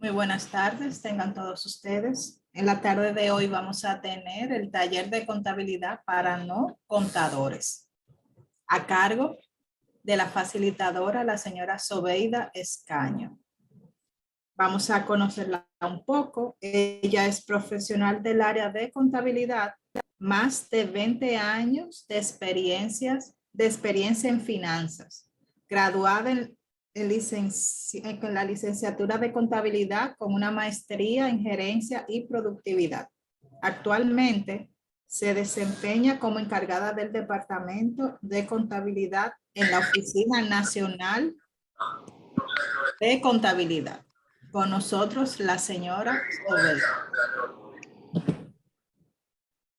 Muy buenas tardes, tengan todos ustedes. En la tarde de hoy vamos a tener el taller de contabilidad para no contadores, a cargo de la facilitadora, la señora Sobeida Escaño. Vamos a conocerla un poco. Ella es profesional del área de contabilidad, más de 20 años de experiencia en finanzas, graduada con la licenciatura de contabilidad con una maestría en gerencia y productividad. Actualmente se desempeña como encargada del departamento de contabilidad en la Oficina Nacional de Contabilidad. Con nosotros la señora Sobeida.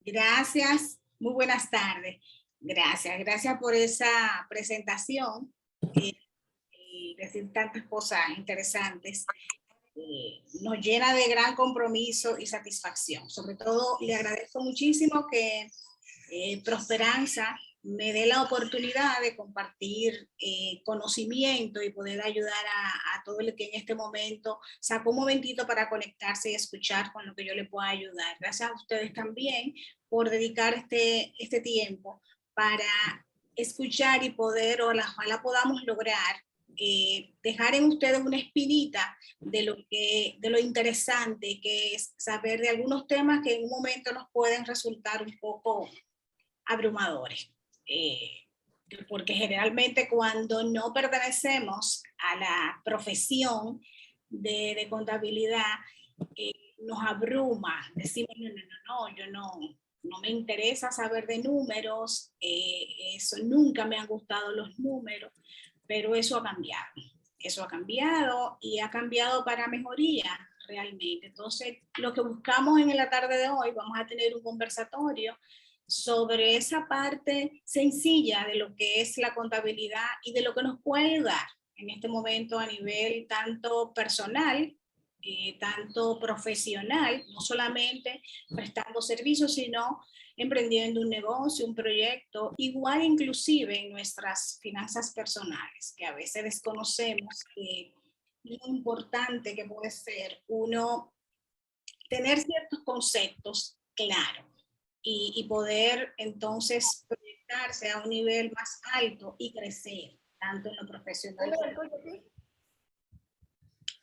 Gracias, muy buenas tardes. Gracias por esa presentación y decir tantas cosas interesantes. Nos llena de gran compromiso y satisfacción. Sobre todo, le agradezco muchísimo que Prosperanza me dé la oportunidad de compartir conocimiento y poder ayudar a todo el que en este momento sacó un momentito para conectarse y escuchar con lo que yo le pueda ayudar. Gracias a ustedes también por dedicar este tiempo para escuchar y poder, ojalá podamos lograr dejar en ustedes una espinita de lo interesante que es saber de algunos temas que en un momento nos pueden resultar un poco abrumadores. Porque generalmente cuando no pertenecemos a la profesión de contabilidad, nos abruma, decimos, yo no me interesa saber de números, eso nunca me han gustado los números, pero eso ha cambiado y ha cambiado para mejoría realmente. Entonces, lo que buscamos en la tarde de hoy, vamos a tener un conversatorio sobre esa parte sencilla de lo que es la contabilidad y de lo que nos puede ayudar en este momento a nivel tanto personal, tanto profesional, no solamente prestando servicios, sino emprendiendo un negocio, un proyecto, igual inclusive en nuestras finanzas personales, que a veces desconocemos lo importante que puede ser uno tener ciertos conceptos claros y poder entonces proyectarse a un nivel más alto y crecer, tanto en lo profesional como en lo personal.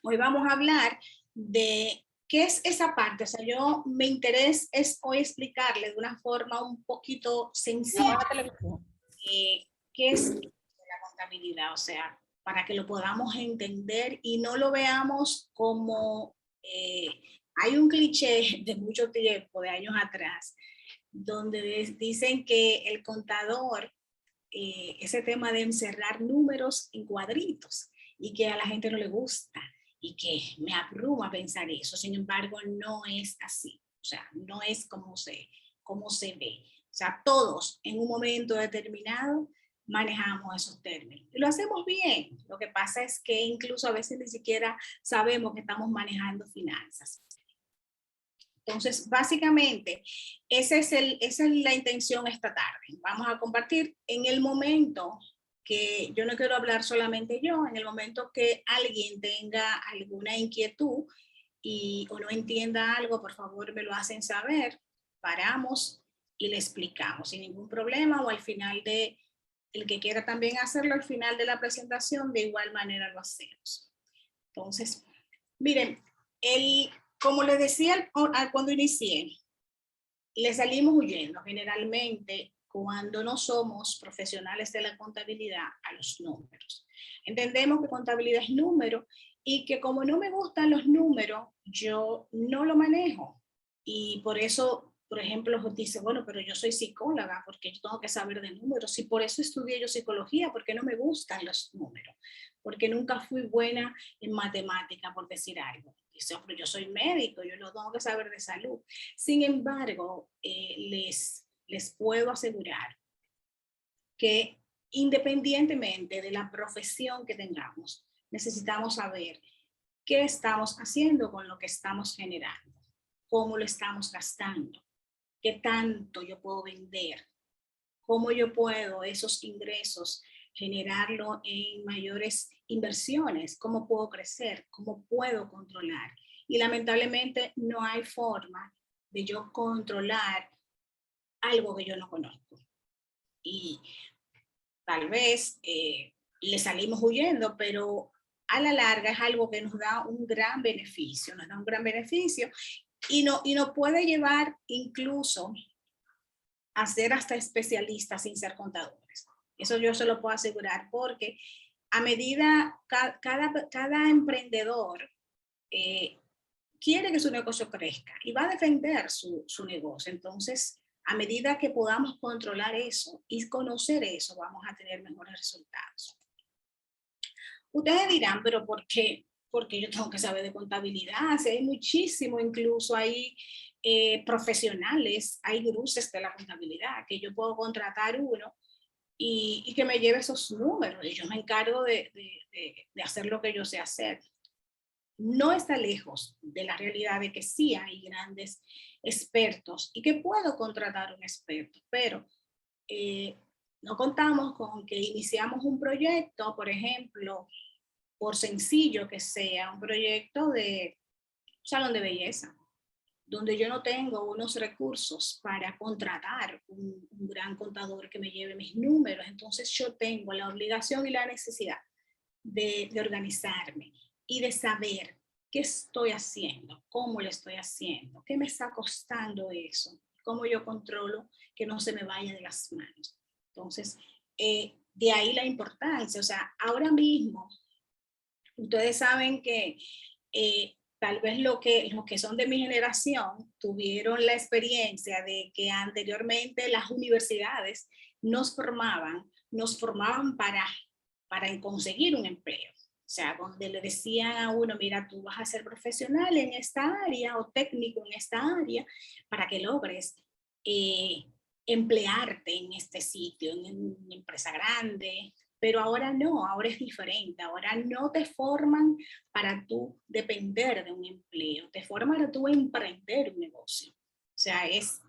Hoy vamos a hablar de qué es esa parte. O sea, mi interés es hoy explicarle de una forma un poquito sencilla qué es la contabilidad, o sea, para que lo podamos entender y no lo veamos como hay un cliché de mucho tiempo, de años atrás, donde dicen que el contador, ese tema de encerrar números en cuadritos y que a la gente no le gusta y que me abruma pensar eso. Sin embargo, no es así. O sea, no es como se ve. O sea, todos en un momento determinado manejamos esos términos. Y lo hacemos bien. Lo que pasa es que incluso a veces ni siquiera sabemos que estamos manejando finanzas. Entonces, básicamente, esa es la intención esta tarde. Vamos a compartir en el momento que yo no quiero hablar solamente yo, en el momento que alguien tenga alguna inquietud o no entienda algo, por favor me lo hacen saber, paramos y le explicamos sin ningún problema, o al final el que quiera también hacerlo, al final de la presentación, de igual manera lo hacemos. Entonces, miren, como les decía cuando inicié, le salimos huyendo generalmente cuando no somos profesionales de la contabilidad a los números. Entendemos que contabilidad es número y que como no me gustan los números, yo no lo manejo. Y por eso, por ejemplo, dice, bueno, pero yo soy psicóloga porque yo tengo que saber de números. Y por eso estudié yo psicología, porque no me gustan los números. Porque nunca fui buena en matemática, por decir algo. Dice, pero yo soy médico, yo no tengo que saber de salud. Sin embargo, les puedo asegurar que independientemente de la profesión que tengamos, necesitamos saber qué estamos haciendo con lo que estamos generando, cómo lo estamos gastando, qué tanto yo puedo vender, cómo yo puedo esos ingresos generarlo en mayores inversiones, cómo puedo crecer, cómo puedo controlar. Y lamentablemente no hay forma de yo controlar algo que yo no conozco. Y tal vez le salimos huyendo, pero a la larga es algo que nos da un gran beneficio, y nos puede llevar incluso a ser hasta especialistas sin ser contadores. Eso yo se lo puedo asegurar, porque a medida cada emprendedor quiere que su negocio crezca y va a defender su negocio. Entonces, a medida que podamos controlar eso y conocer eso, vamos a tener mejores resultados. Ustedes dirán, pero ¿por qué? Porque yo tengo que saber de contabilidad. Si hay muchísimo, incluso hay profesionales, hay gurús de la contabilidad, que yo puedo contratar uno y que me lleve esos números. Y yo me encargo de hacer lo que yo sé hacer. No está lejos de la realidad de que sí hay grandes expertos y que puedo contratar un experto, pero no contamos con que iniciamos un proyecto, por ejemplo, por sencillo que sea, un proyecto de salón de belleza, donde yo no tengo unos recursos para contratar un gran contador que me lleve mis números. Entonces yo tengo la obligación y la necesidad de organizarme y de saber qué estoy haciendo, cómo lo estoy haciendo, qué me está costando eso, cómo yo controlo que no se me vaya de las manos. Entonces, de ahí la importancia. O sea, ahora mismo, ustedes saben que tal vez los que son de mi generación tuvieron la experiencia de que anteriormente las universidades nos formaban para conseguir un empleo. O sea, donde le decían a uno, mira, tú vas a ser profesional en esta área o técnico en esta área para que logres emplearte en este sitio, en una empresa grande. Pero ahora no, ahora es diferente. Ahora no te forman para tú depender de un empleo, te forman para tú emprender un negocio. O sea, es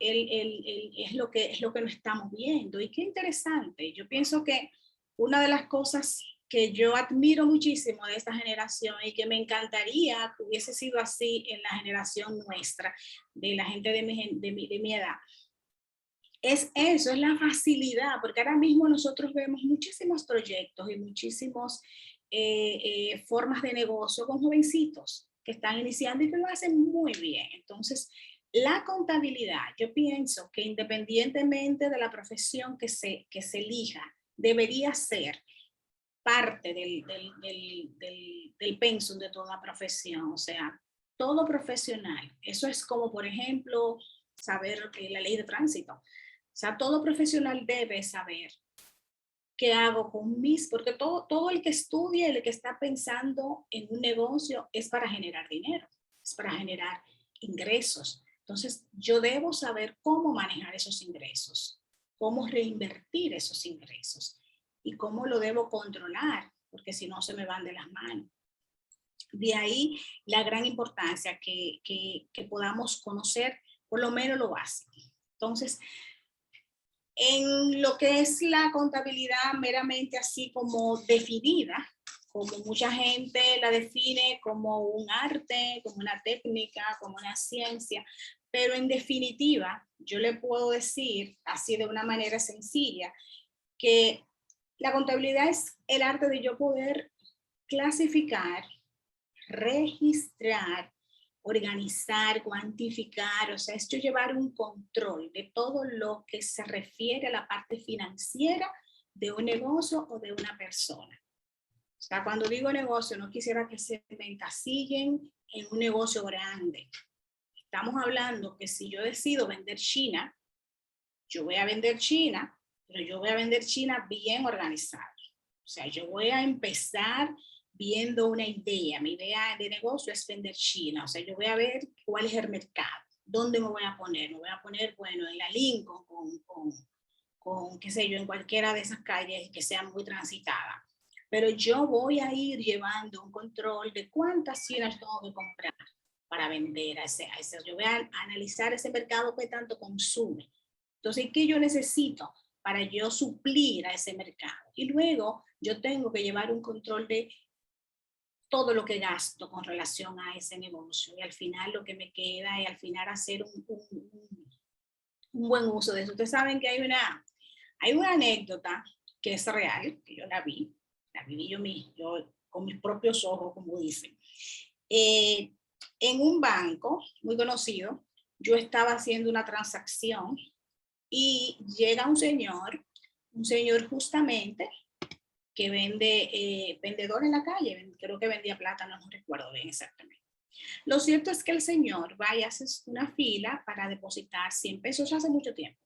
lo que no estamos viendo. Y qué interesante. Yo pienso que una de las cosas que yo admiro muchísimo de esta generación y que me encantaría que hubiese sido así en la generación nuestra, de la gente de mi edad, es eso, es la facilidad, porque ahora mismo nosotros vemos muchísimos proyectos y muchísimas formas de negocio con jovencitos que están iniciando y que lo hacen muy bien. Entonces, la contabilidad, yo pienso que independientemente de la profesión que se elija, debería ser parte del pensum de toda profesión. O sea, todo profesional, eso es como, por ejemplo, saber la ley de tránsito. O sea, todo profesional debe saber qué hago con porque todo el que estudia, el que está pensando en un negocio es para generar dinero, es para generar ingresos. Entonces, yo debo saber cómo manejar esos ingresos, cómo reinvertir esos ingresos y cómo lo debo controlar, porque si no se me van de las manos. De ahí la gran importancia que podamos conocer por lo menos lo básico. Entonces, en lo que es la contabilidad meramente así como definida, como mucha gente la define como un arte, como una técnica, como una ciencia, pero en definitiva, yo le puedo decir así de una manera sencilla que la contabilidad es el arte de yo poder clasificar, registrar, organizar, cuantificar, o sea, esto llevar un control de todo lo que se refiere a la parte financiera de un negocio o de una persona. O sea, cuando digo negocio, no quisiera que se me encasillen en un negocio grande. Estamos hablando que si yo decido vender China, yo voy a vender China, pero yo voy a vender China bien organizado. O sea, yo voy a empezar viendo una idea. Mi idea de negocio es vender China. O sea, yo voy a ver cuál es el mercado. ¿Dónde me voy a poner? Me voy a poner, bueno, en la Lincoln, con qué sé yo, en cualquiera de esas calles que sean muy transitadas. Pero yo voy a ir llevando un control de cuántas Chinas tengo que comprar para vender a ese. Yo voy a analizar ese mercado que tanto consume. Entonces, ¿qué yo necesito? para yo suplir a ese mercado. Y luego yo tengo que llevar un control de todo lo que gasto con relación a ese negocio. Y al final lo que me queda es al final hacer un buen uso de eso. Ustedes saben que hay una anécdota que es real, que yo la viví yo con mis propios ojos, como dicen. En un banco muy conocido, yo estaba haciendo una transacción y llega un señor justamente que vende, vendedor en la calle, creo que vendía plátano, no recuerdo bien exactamente. Lo cierto es que el señor va y hace una fila para depositar 100 pesos hace mucho tiempo.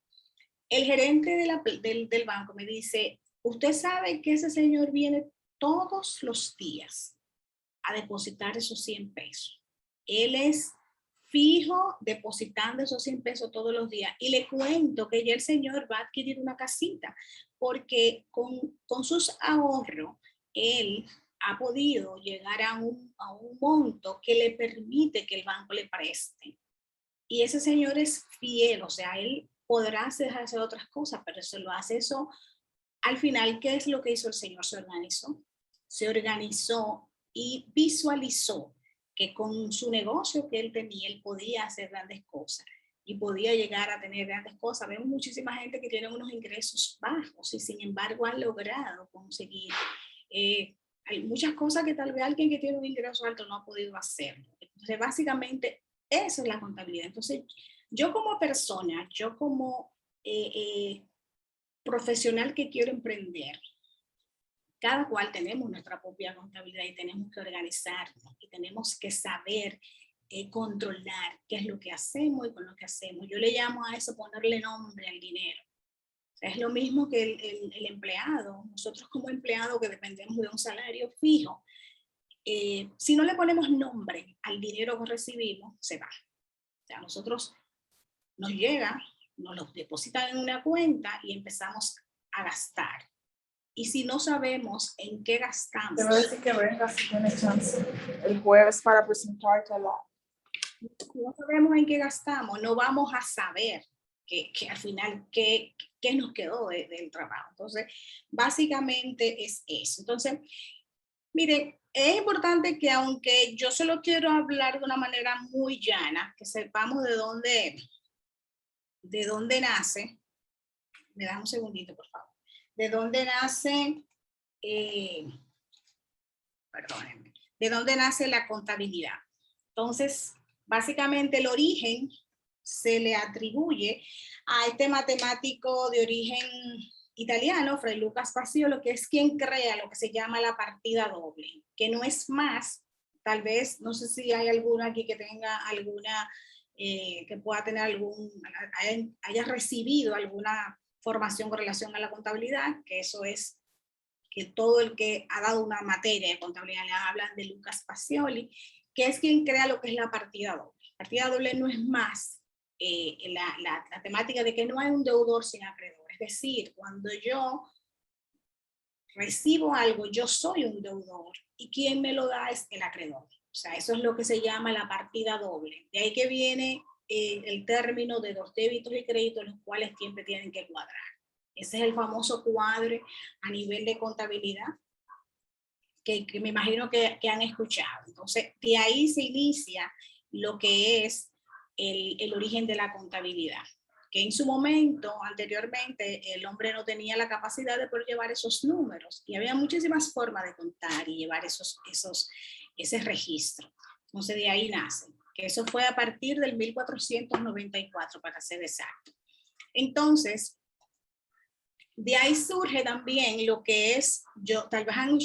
El gerente del banco me dice, usted sabe que ese señor viene todos los días a depositar esos 100 pesos. Él es fijo depositando esos 100 pesos todos los días. Y le cuento que ya el señor va a adquirir una casita porque con sus ahorros, él ha podido llegar a un monto que le permite que el banco le preste. Y ese señor es fiel, o sea, él podrá hacer otras cosas, pero se lo hace eso. Al final, ¿qué es lo que hizo el señor? Se organizó y visualizó que con su negocio que él tenía, él podía hacer grandes cosas y podía llegar a tener grandes cosas. Vemos muchísima gente que tiene unos ingresos bajos y sin embargo han logrado conseguir hay muchas cosas que tal vez alguien que tiene un ingreso alto no ha podido hacerlo. Entonces, básicamente, eso es la contabilidad. Entonces, yo como persona, yo como profesional que quiero emprender, cada cual tenemos nuestra propia contabilidad y tenemos que organizarnos y tenemos que saber controlar qué es lo que hacemos y con lo que hacemos. Yo le llamo a eso ponerle nombre al dinero. O sea, es lo mismo que el empleado. Nosotros como empleado que dependemos de un salario fijo, si no le ponemos nombre al dinero que recibimos, se va. O sea, nosotros nos llega, nos lo depositan en una cuenta y empezamos a gastar. Y si no sabemos en qué gastamos. Te voy a decir que venga si tiene chance el jueves para presentarte a la... Si no sabemos en qué gastamos, no vamos a saber que al final qué nos quedó del trabajo. Entonces, básicamente es eso. Entonces, miren, es importante que aunque yo solo quiero hablar de una manera muy llana, que sepamos de dónde nace. Me das un segundito, por favor. ¿De dónde nace, perdónenme, de dónde nace la contabilidad? Entonces, básicamente el origen se le atribuye a este matemático de origen italiano, Fray Lucas Paciolo, que es quien crea lo que se llama la partida doble, que no es más, tal vez, no sé si hay alguna aquí que tenga alguna, que pueda tener haya recibido alguna formación con relación a la contabilidad, que eso es que todo el que ha dado una materia de contabilidad le hablan de Lucas Pacioli, que es quien crea lo que es la partida doble. La partida doble no es más la temática de que no hay un deudor sin acreedor. Es decir, cuando yo recibo algo, yo soy un deudor y quien me lo da es el acreedor. O sea, eso es lo que se llama la partida doble. De ahí que viene el término de los débitos y créditos, los cuales siempre tienen que cuadrar. Ese es el famoso cuadre a nivel de contabilidad que me imagino que han escuchado. Entonces, de ahí se inicia lo que es el origen de la contabilidad. Que en su momento, anteriormente, el hombre no tenía la capacidad de poder llevar esos números y había muchísimas formas de contar y llevar ese registro. Entonces, de ahí nace. Que eso fue a partir del 1494, para ser exacto. Entonces, de ahí surge también lo que es, tal vez han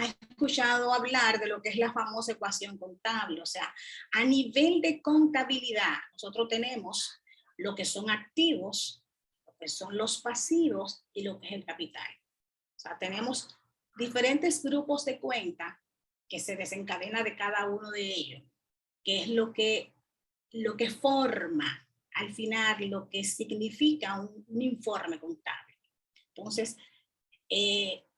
escuchado hablar de lo que es la famosa ecuación contable. O sea, a nivel de contabilidad, nosotros tenemos lo que son activos, lo que son los pasivos y lo que es el capital. O sea, tenemos diferentes grupos de cuenta que se desencadena de cada uno de ellos, que es lo que forma al final lo que significa un informe contable. Entonces,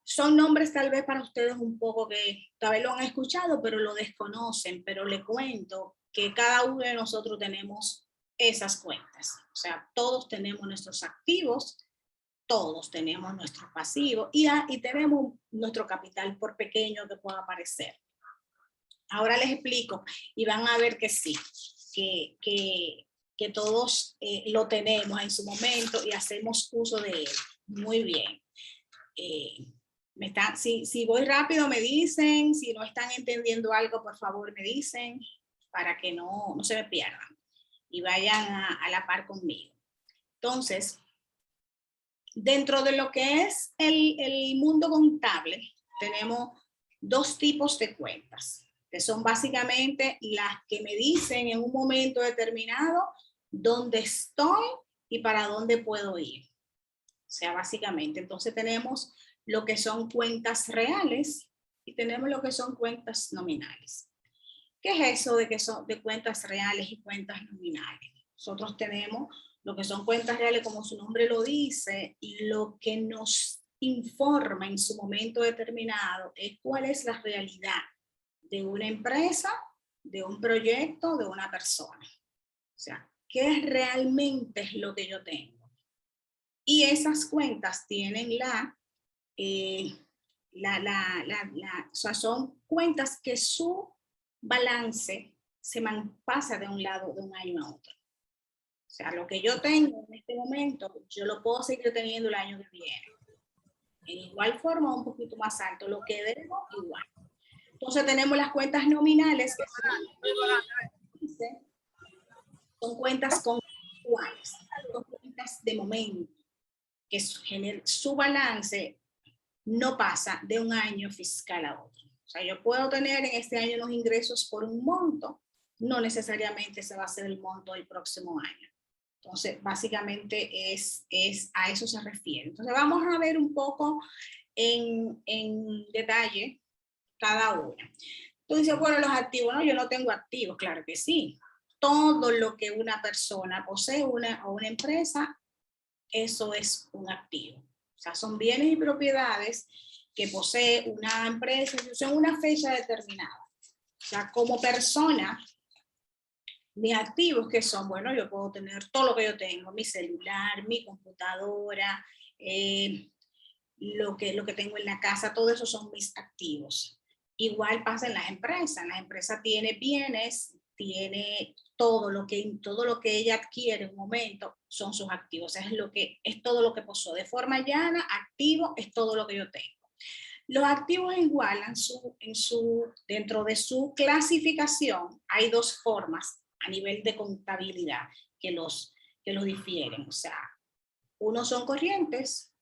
son nombres tal vez para ustedes un poco que tal vez lo han escuchado, pero lo desconocen, pero le cuento que cada uno de nosotros tenemos esas cuentas. O sea, todos tenemos nuestros activos, todos tenemos nuestros pasivos y tenemos nuestro capital, por pequeño que pueda parecer. Ahora les explico y van a ver que sí, que todos lo tenemos en su momento y hacemos uso de él. Muy bien. Si voy rápido me dicen, si no están entendiendo algo, por favor me dicen, para que no se me pierdan y vayan a la par conmigo. Entonces, dentro de lo que es el mundo contable, tenemos dos tipos de cuentas, que son básicamente las que me dicen en un momento determinado dónde estoy y para dónde puedo ir. O sea, básicamente, entonces tenemos lo que son cuentas reales y tenemos lo que son cuentas nominales. ¿Qué es eso de que son de cuentas reales y cuentas nominales? Nosotros tenemos lo que son cuentas reales, como su nombre lo dice, y lo que nos informa en su momento determinado es cuál es la realidad de una empresa, de un proyecto, de una persona. O sea, ¿qué realmente es lo que yo tengo? Y esas cuentas tienen o sea, son cuentas que su balance se pasa de un lado, de un año a otro. O sea, lo que yo tengo en este momento, yo lo puedo seguir teniendo el año que viene. En igual forma, un poquito más alto. Lo que debo, igual. Entonces tenemos las cuentas nominales, que son cuentas conceptuales, son cuentas de momento, que su balance no pasa de un año fiscal a otro. O sea, yo puedo tener en este año los ingresos por un monto, no necesariamente se va a hacer el monto del próximo año. Entonces, básicamente a eso se refiere. Entonces, vamos a ver un poco en detalle cada una. Tú dices, bueno, los activos, no, yo no tengo activos. Claro que sí. Todo lo que una persona posee o una empresa, eso es un activo. O sea, son bienes y propiedades que posee una empresa en una fecha determinada. O sea, como persona, mis activos que son, bueno, yo puedo tener todo lo que yo tengo, mi celular, mi computadora, lo que tengo en la casa, todo eso son mis activos. Igual pasa en las empresas tiene bienes, tiene todo lo que ella adquiere en un momento son sus activos, es todo lo que posee. De forma llana, activo es todo lo que yo tengo. Los activos igualan dentro de su clasificación, hay dos formas a nivel de contabilidad que los difieren. O sea, unos son corrientes,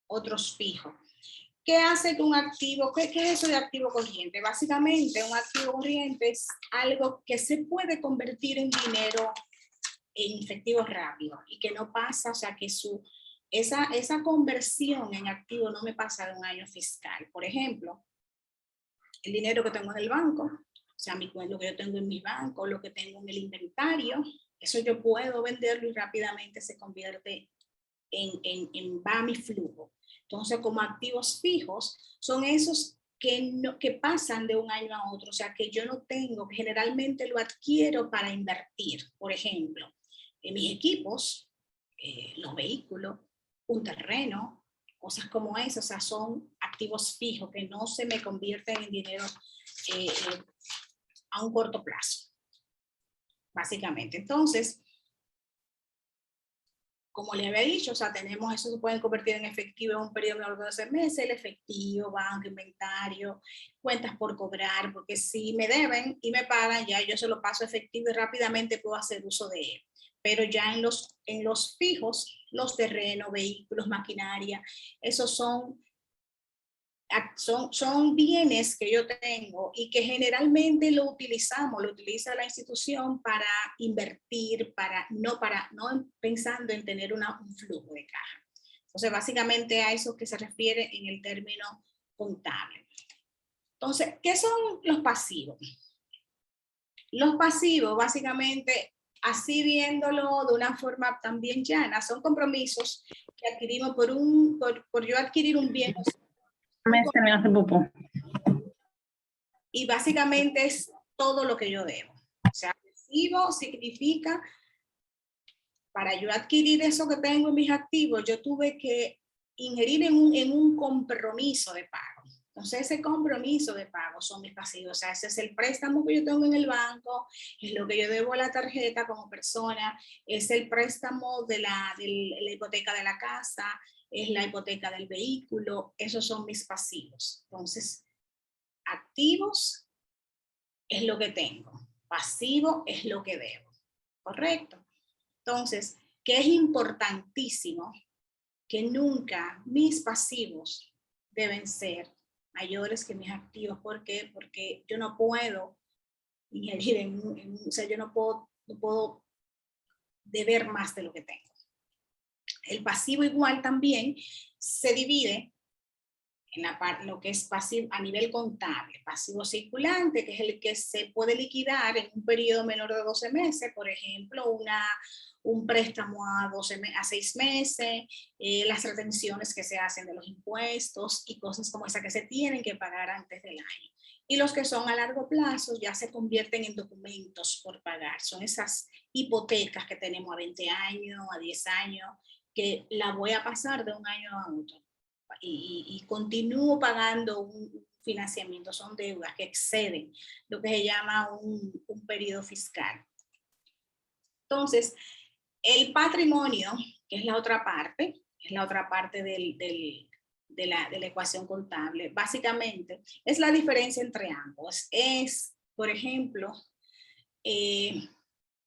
otros fijos. ¿Qué hace que un activo, qué es eso de activo corriente? Básicamente, un activo corriente es algo que se puede convertir en dinero, en efectivo rápido y que no pasa, o sea, que esa conversión en activo no me pasa de un año fiscal. Por ejemplo, el dinero que tengo en el banco, o sea, lo que yo tengo en mi banco, lo que tengo en el inventario, eso yo puedo venderlo y rápidamente se convierte va a mi flujo. Entonces, como activos fijos, son esos que pasan de un año a otro, o sea, que yo no tengo, que generalmente lo adquiero para invertir. Por ejemplo, en mis equipos, los vehículos, un terreno, cosas como esas, o sea, son activos fijos que no se me convierten en dinero a un corto plazo, básicamente. Entonces, como le había dicho, o sea, tenemos eso, se pueden convertir en efectivo en un periodo menor de 12 meses, el efectivo, banco, inventario, cuentas por cobrar, porque si me deben y me pagan, ya yo se lo paso efectivo y rápidamente puedo hacer uso de él. Pero ya en los fijos, los terrenos, vehículos, maquinaria, esos son bienes que yo tengo y que generalmente lo utiliza la institución para invertir, no pensando en tener un flujo de caja. Entonces, básicamente a eso que se refiere en el término contable. Entonces, ¿qué son los pasivos? Los pasivos, básicamente, así viéndolo de una forma también llana, son compromisos que adquirimos por yo adquirir un bien. Y básicamente es todo lo que yo debo. O sea, pasivo significa, para yo adquirir eso que tengo en mis activos, yo tuve que ingerir en un compromiso de pago. Entonces, ese compromiso de pago son mis pasivos. O sea, ese es el préstamo que yo tengo en el banco, es lo que yo debo a la tarjeta como persona, es el préstamo de la hipoteca de la casa, es la hipoteca del vehículo. Esos son mis pasivos. Entonces, activos es lo que tengo. Pasivo es lo que debo. ¿Correcto? Entonces, que es importantísimo que nunca mis pasivos deben ser mayores que mis activos. ¿Por qué? Porque yo no puedo ingerir o sea, yo no puedo deber más de lo que tengo. El pasivo igual también se divide en la parte, lo que es pasivo a nivel contable, pasivo circulante, que es el que se puede liquidar en un periodo menor de 12 meses, por ejemplo, un préstamo a 6 meses, las retenciones que se hacen de los impuestos y cosas como esa que se tienen que pagar antes del año. Y los que son a largo plazo ya se convierten en documentos por pagar. Son esas hipotecas que tenemos a 20 años, a 10 años, que la voy a pasar de un año a otro. Y continúo pagando un financiamiento. Son deudas que exceden lo que se llama un periodo fiscal. Entonces, el patrimonio, que es la otra parte, de la ecuación contable, básicamente es la diferencia entre ambos. Es, por ejemplo,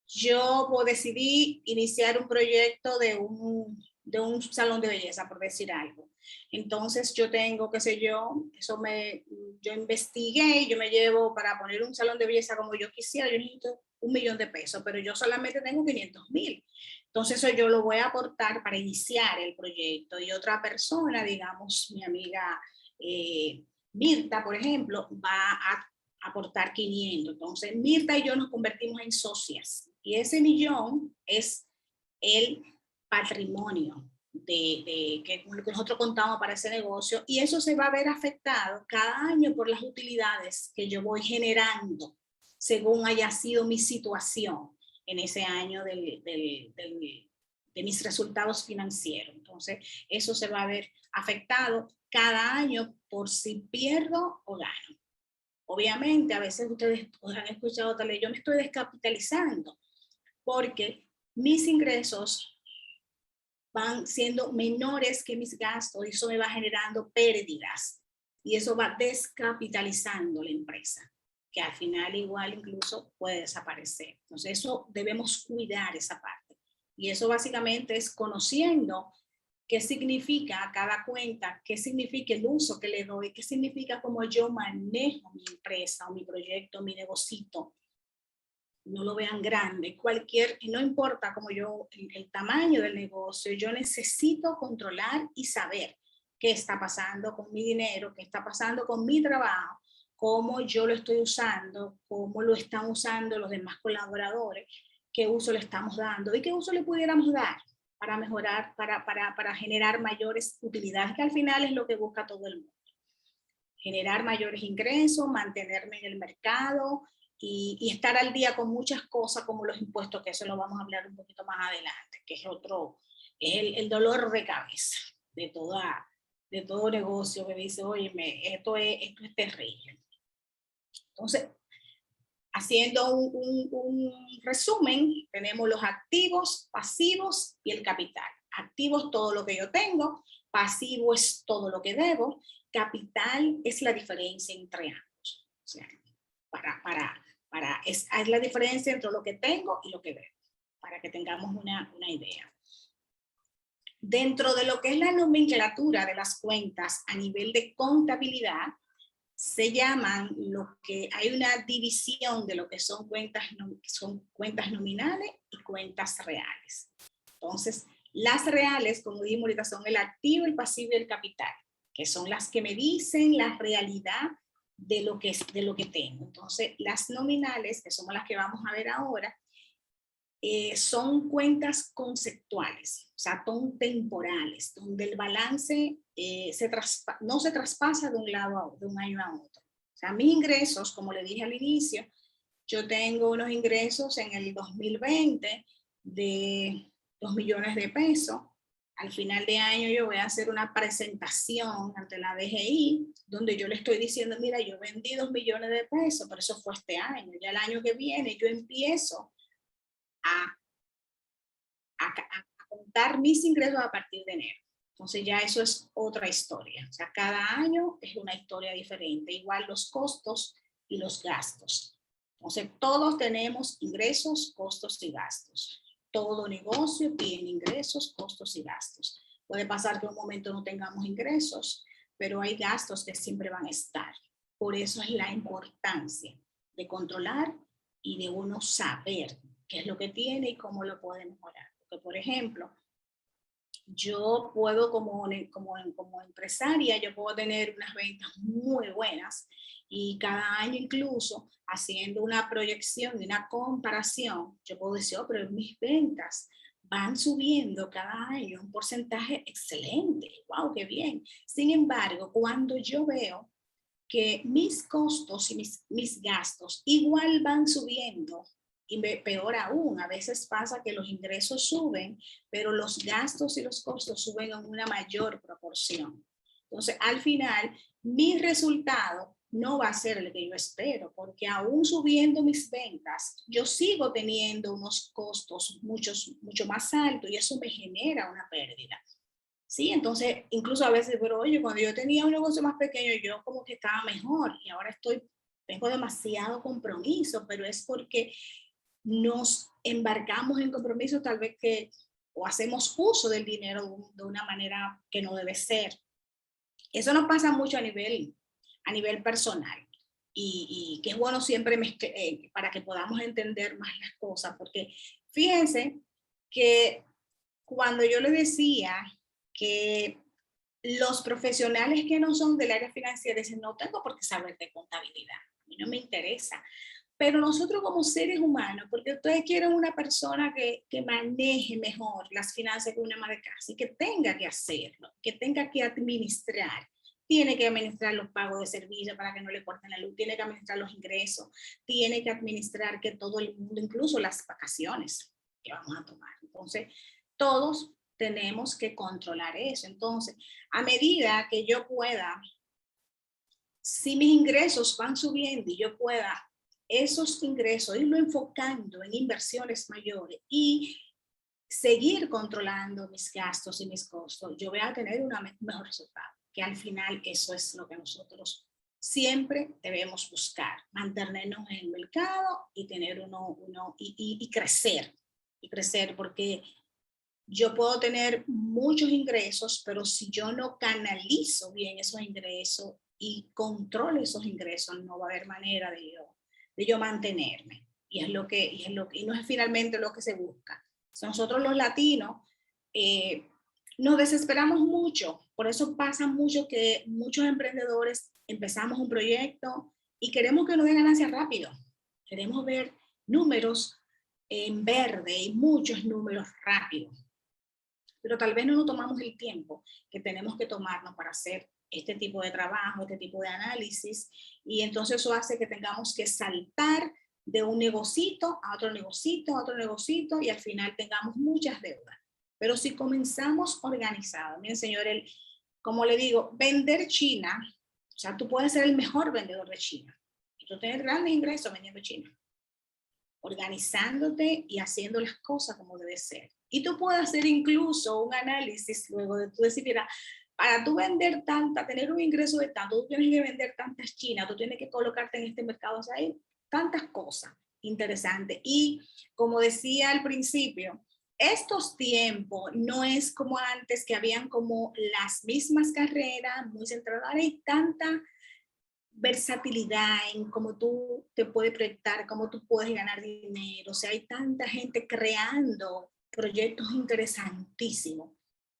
yo decidí iniciar un proyecto de un salón de belleza, por decir algo. Entonces yo tengo, qué sé yo, yo investigué, yo me llevo para poner un salón de belleza como yo quisiera, yo necesito $1 millón, pero yo solamente tengo 500,000. Entonces eso yo lo voy a aportar para iniciar el proyecto, y otra persona, digamos mi amiga Mirta, por ejemplo, va a aportar 500. Entonces Mirta y yo nos convertimos en socias, y ese 1 millón es el patrimonio que nosotros contamos para ese negocio, y eso se va a ver afectado cada año por las utilidades que yo voy generando según haya sido mi situación en ese año de mis resultados financieros. Entonces eso se va a ver afectado cada año por si pierdo o gano. Obviamente a veces ustedes han escuchado tal vez, yo me estoy descapitalizando porque mis ingresos van siendo menores que mis gastos, y eso me va generando pérdidas, y eso va descapitalizando la empresa, que al final igual incluso puede desaparecer. Entonces eso debemos cuidar esa parte, y eso básicamente es conociendo qué significa cada cuenta, qué significa el uso que le doy, qué significa cómo yo manejo mi empresa o mi proyecto, mi negocito. No lo vean grande, no importa como el tamaño del negocio, yo necesito controlar y saber qué está pasando con mi dinero, qué está pasando con mi trabajo, cómo yo lo estoy usando, cómo lo están usando los demás colaboradores, qué uso le estamos dando y qué uso le pudiéramos dar para mejorar, para generar mayores utilidades, que al final es lo que busca todo el mundo. Generar mayores ingresos, mantenerme en el mercado, y estar al día con muchas cosas como los impuestos, que eso lo vamos a hablar un poquito más adelante, que es el dolor de cabeza de todo negocio que dice, oye, esto es terrible. Entonces, haciendo un resumen, tenemos los activos, pasivos y el capital. Activos, todo lo que yo tengo; pasivo es todo lo que debo; capital es la diferencia entre ambos. O sea, es la diferencia entre lo que tengo y lo que debo, para que tengamos una idea. Dentro de lo que es la nomenclatura de las cuentas a nivel de contabilidad, se llaman hay una división de lo que son cuentas nominales y cuentas reales. Entonces, las reales, como dijimos ahorita, son el activo, el pasivo y el capital, que son las que me dicen la realidad de lo que tengo. Entonces, las nominales, que son las que vamos a ver ahora, son cuentas conceptuales, o sea, son temporales, donde el balance no se traspasa de un año a otro. O sea, mis ingresos, como le dije al inicio, yo tengo unos ingresos en el 2020 de 2 millones de pesos. Al final de año yo voy a hacer una presentación ante la DGI donde yo le estoy diciendo, mira, yo vendí 2 millones de pesos, pero eso fue este año. Ya el año que viene yo empiezo a contar mis ingresos a partir de enero. Entonces ya eso es otra historia. O sea, cada año es una historia diferente. Igual los costos y los gastos. Entonces todos tenemos ingresos, costos y gastos. Todo negocio tiene ingresos, costos y gastos. Puede pasar que en un momento no tengamos ingresos, pero hay gastos que siempre van a estar. Por eso es la importancia de controlar y de uno saber qué es lo que tiene y cómo lo puede mejorar. Porque, por ejemplo, yo puedo como empresaria, yo puedo tener unas ventas muy buenas y cada año incluso haciendo una proyección y una comparación, yo puedo decir, oh, pero mis ventas van subiendo cada año un porcentaje excelente, wow, qué bien. Sin embargo, cuando yo veo que mis costos y mis gastos igual van subiendo, y peor aún, a veces pasa que los ingresos suben, pero los gastos y los costos suben en una mayor proporción. Entonces, al final, mi resultado no va a ser el que yo espero, porque aún subiendo mis ventas, yo sigo teniendo unos costos mucho más altos y eso me genera una pérdida. Sí, entonces, incluso a veces, pero oye, cuando yo tenía un negocio más pequeño, yo como que estaba mejor y ahora tengo demasiado compromiso, pero es porque nos embarcamos en compromisos tal vez o hacemos uso del dinero de una manera que no debe ser. Eso nos pasa mucho a nivel personal y que es bueno siempre para que podamos entender más las cosas, porque fíjense que cuando yo le decía que los profesionales que no son del área financiera dicen, no tengo por qué saber de contabilidad, a mí no me interesa. Pero nosotros como seres humanos, porque ustedes quieren una persona que maneje mejor las finanzas que una ama de casa y que tenga que hacerlo, que tenga que administrar. Tiene que administrar los pagos de servicio para que no le corten la luz, tiene que administrar los ingresos, tiene que administrar que todo el mundo, incluso las vacaciones que vamos a tomar. Entonces, todos tenemos que controlar eso. Entonces, a medida que yo pueda, si mis ingresos van subiendo y yo pueda esos ingresos irlo enfocando en inversiones mayores y seguir controlando mis gastos y mis costos, yo voy a tener un mejor resultado, que al final eso es lo que nosotros siempre debemos buscar, mantenernos en el mercado y tener y crecer, porque yo puedo tener muchos ingresos, pero si yo no canalizo bien esos ingresos y controlo esos ingresos, no va a haber manera de yo mantenerme. Y no es finalmente lo que se busca. Nosotros los latinos nos desesperamos mucho. Por eso pasa mucho que muchos emprendedores empezamos un proyecto y queremos que nos den ganancias rápido. Queremos ver números en verde y muchos números rápidos. Pero tal vez no nos tomamos el tiempo que tenemos que tomarnos para hacer este tipo de trabajo, este tipo de análisis, y entonces eso hace que tengamos que saltar de un negocito a otro negocito, y al final tengamos muchas deudas. Pero si comenzamos organizados, miren señor, como le digo, vender China, o sea, tú puedes ser el mejor vendedor de China, y tú tienes grandes ingresos vendiendo China, organizándote y haciendo las cosas como debe ser. Y tú puedes hacer incluso un análisis luego de tú decir, mira, para tú vender tener un ingreso de tanto, tú tienes que vender tantas chinas, tú tienes que colocarte en este mercado, o sea, hay tantas cosas interesantes. Y como decía al principio, estos tiempos no es como antes que habían como las mismas carreras muy centradas, hay tanta versatilidad en cómo tú te puedes proyectar, cómo tú puedes ganar dinero. O sea, hay tanta gente creando proyectos interesantísimos,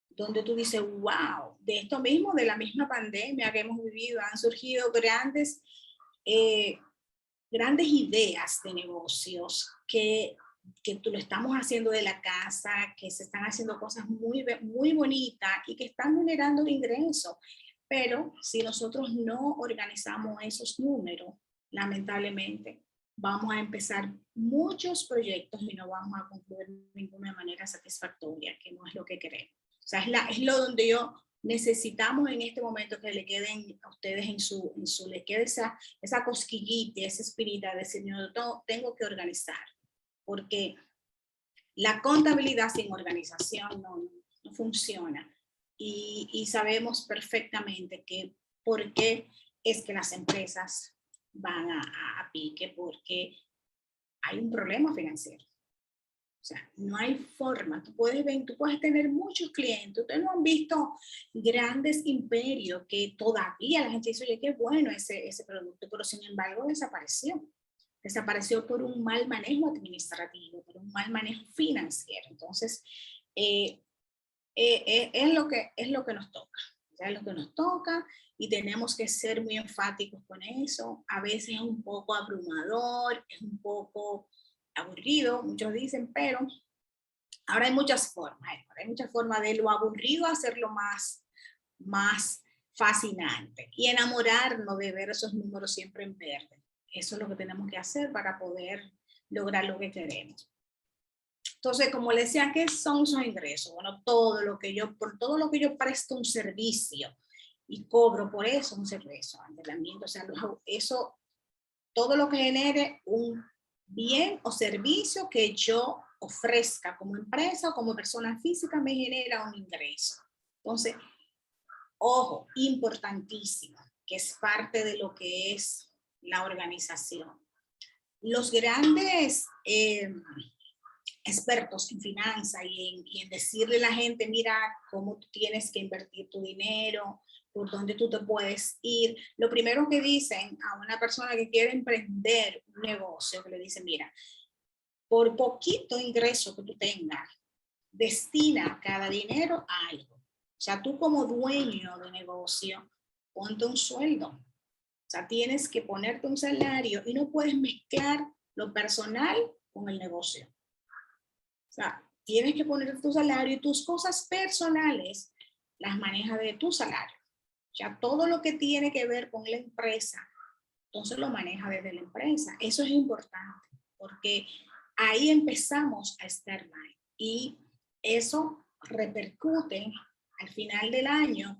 donde tú dices, wow, de esto mismo, de la misma pandemia que hemos vivido, han surgido grandes ideas de negocios que lo estamos haciendo de la casa, que se están haciendo cosas muy, muy bonitas y que están generando ingresos. Pero si nosotros no organizamos esos números, lamentablemente vamos a empezar muchos proyectos y no vamos a concluir de ninguna manera satisfactoria, que no es lo que queremos. sea, es lo donde yo necesitamos en este momento que le queden a ustedes le quede esa cosquillita, esa espinita de decir, yo tengo que organizar, porque la contabilidad sin organización no funciona. Y sabemos perfectamente que por qué es que las empresas van a pique, porque hay un problema financiero. O sea, no hay forma. Tú puedes tener muchos clientes. Ustedes no han visto grandes imperios que todavía la gente dice, oye, qué bueno ese producto, pero sin embargo desapareció. Desapareció por un mal manejo administrativo, por un mal manejo financiero. Entonces, es lo que nos toca. Es lo que nos toca y tenemos que ser muy enfáticos con eso. A veces es un poco abrumador, es un poco aburrido, muchos dicen, pero ahora hay muchas formas. Hay muchas formas de lo aburrido hacerlo más fascinante y enamorarnos de ver esos números siempre en verde. Eso es lo que tenemos que hacer para poder lograr lo que queremos. Entonces, como les decía, ¿qué son esos ingresos? Bueno, por todo lo que yo presto un servicio y cobro por eso un servicio, o sea, eso, todo lo que genere un bien o servicio que yo ofrezca como empresa o como persona física me genera un ingreso. Entonces, ojo, importantísimo, que es parte de lo que es la organización. Los grandes expertos en finanzas y en decirle a la gente, mira cómo tú tienes que invertir tu dinero, por dónde tú te puedes ir. Lo primero que dicen a una persona que quiere emprender un negocio, que le dicen, mira, por poquito ingreso que tú tengas, destina cada dinero a algo. O sea, tú como dueño de negocio, ponte un sueldo. O sea, tienes que ponerte un salario y no puedes mezclar lo personal con el negocio. O sea, tienes que poner tu salario y tus cosas personales las manejas de tu salario. O sea, todo lo que tiene que ver con la empresa, entonces lo maneja desde la empresa. Eso es importante porque ahí empezamos a estar mal y eso repercute al final del año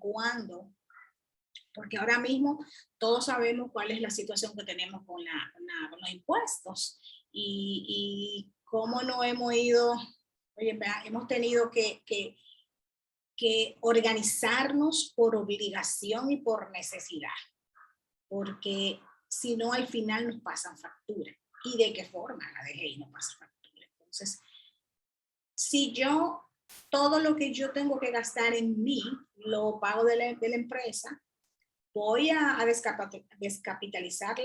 porque ahora mismo todos sabemos cuál es la situación que tenemos con los impuestos y cómo no hemos ido, oye, hemos tenido que organizarnos por obligación y por necesidad, porque si no al final nos pasan factura. ¿Y de qué forma la DGI no pasa factura? Entonces, si yo, todo lo que yo tengo que gastar en mí, lo pago de la empresa, voy a descapitalizar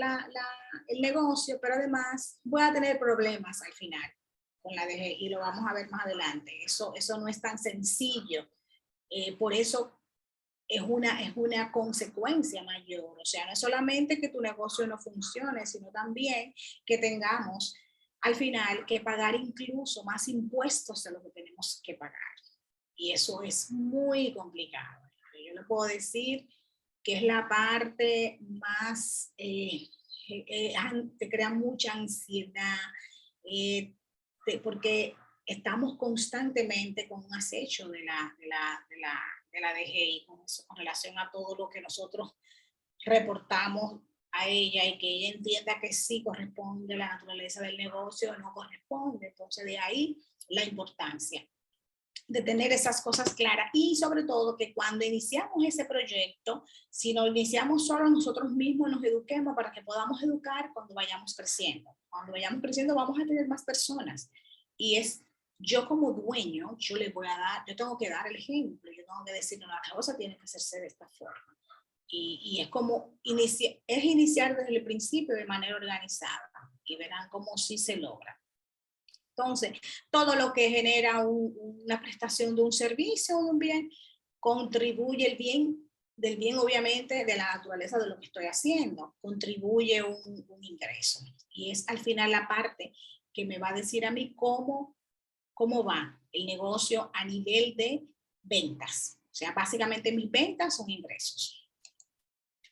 el negocio, pero además voy a tener problemas al final con la DGI y lo vamos a ver más adelante. Eso no es tan sencillo. Por eso es una consecuencia mayor. O sea, no es solamente que tu negocio no funcione, sino también que tengamos al final que pagar incluso más impuestos de lo que tenemos que pagar. Y eso es muy complicado. Yo le puedo decir que es la parte más, te crea mucha ansiedad, porque estamos constantemente con un acecho de la DGI con relación a todo lo que nosotros reportamos a ella y que ella entienda que sí corresponde la naturaleza del negocio o no corresponde. Entonces de ahí la importancia de tener esas cosas claras y sobre todo que cuando iniciamos ese proyecto, si no iniciamos solo nosotros mismos, nos eduquemos para que podamos educar cuando vayamos creciendo. Cuando vayamos creciendo vamos a tener más personas y es yo como dueño, yo tengo que dar el ejemplo, yo tengo que decir, no, la cosa tiene que hacerse de esta forma. Y es como iniciar desde el principio de manera organizada y verán cómo sí se logra. Entonces, todo lo que genera una prestación de un servicio o de un bien, contribuye del bien obviamente de la naturaleza de lo que estoy haciendo, contribuye un ingreso. Y es al final la parte que me va a decir a mí cómo va el negocio a nivel de ventas. O sea, básicamente mis ventas son ingresos.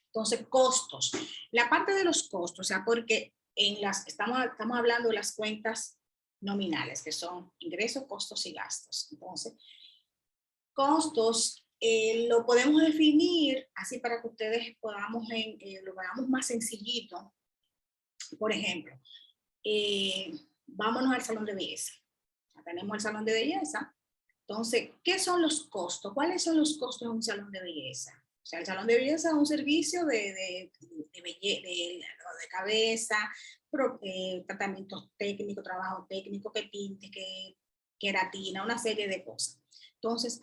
Entonces, costos. La parte de los costos, o sea, porque estamos hablando de las cuentas nominales, que son ingresos, costos y gastos. Entonces, Costos lo podemos definir así para que ustedes podamos, lo hagamos más sencillito. Por ejemplo, vámonos al salón de belleza. Ya tenemos el salón de belleza. Entonces, ¿qué son los costos? ¿Cuáles son los costos de un salón de belleza? O sea, el salón de belleza es un servicio de cabeza, tratamientos técnicos, trabajo técnico, que tinte, que queratina, una serie de cosas. Entonces,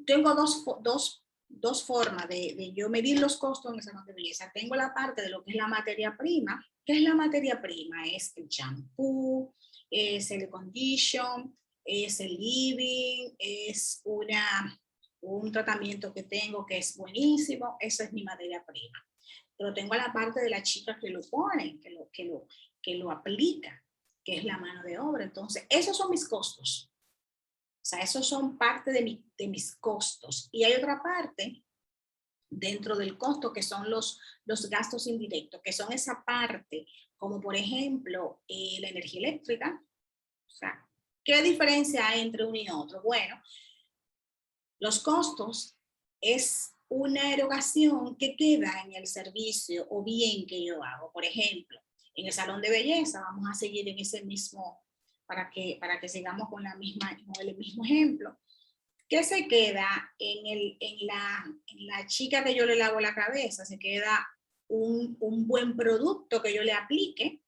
tengo dos formas de yo medir los costos en el salón de belleza. Tengo la parte de lo que es la materia prima. ¿Qué es la materia prima? Es el champú, es el condition, es el living, es un tratamiento que tengo que es buenísimo. Esa es mi materia prima. Pero tengo la parte de la chica que lo pone, que lo aplica, que es la mano de obra. Entonces, esos son mis costos. O sea, esos son parte de mis costos. Y hay otra parte dentro del costo que son los gastos indirectos, que son esa parte, como por ejemplo la energía eléctrica. O sea, ¿qué diferencia hay entre uno y otro? Bueno, los costos es una erogación que queda en el servicio o bien que yo hago. Por ejemplo, en el salón de belleza, vamos a seguir en ese mismo, para que sigamos con el mismo ejemplo. ¿Qué se queda en la chica que yo le lavo la cabeza? Se queda un buen producto que yo le aplique,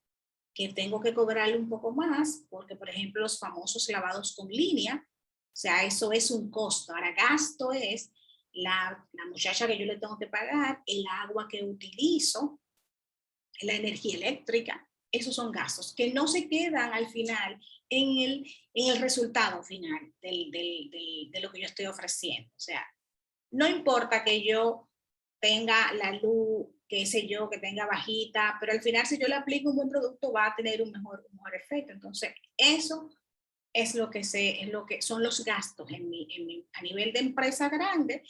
que tengo que cobrarle un poco más, porque por ejemplo los famosos lavados con línea, o sea, eso es un costo. Ahora, gasto es la muchacha que yo le tengo que pagar, el agua que utilizo, la energía eléctrica. Esos son gastos que no se quedan al final en el resultado final de lo que yo estoy ofreciendo. O sea, no importa que yo tenga la luz, qué sé yo, que tenga bajita, pero al final si yo le aplico un buen producto va a tener un mejor efecto. Entonces, eso es lo que son los gastos a nivel de empresa grande.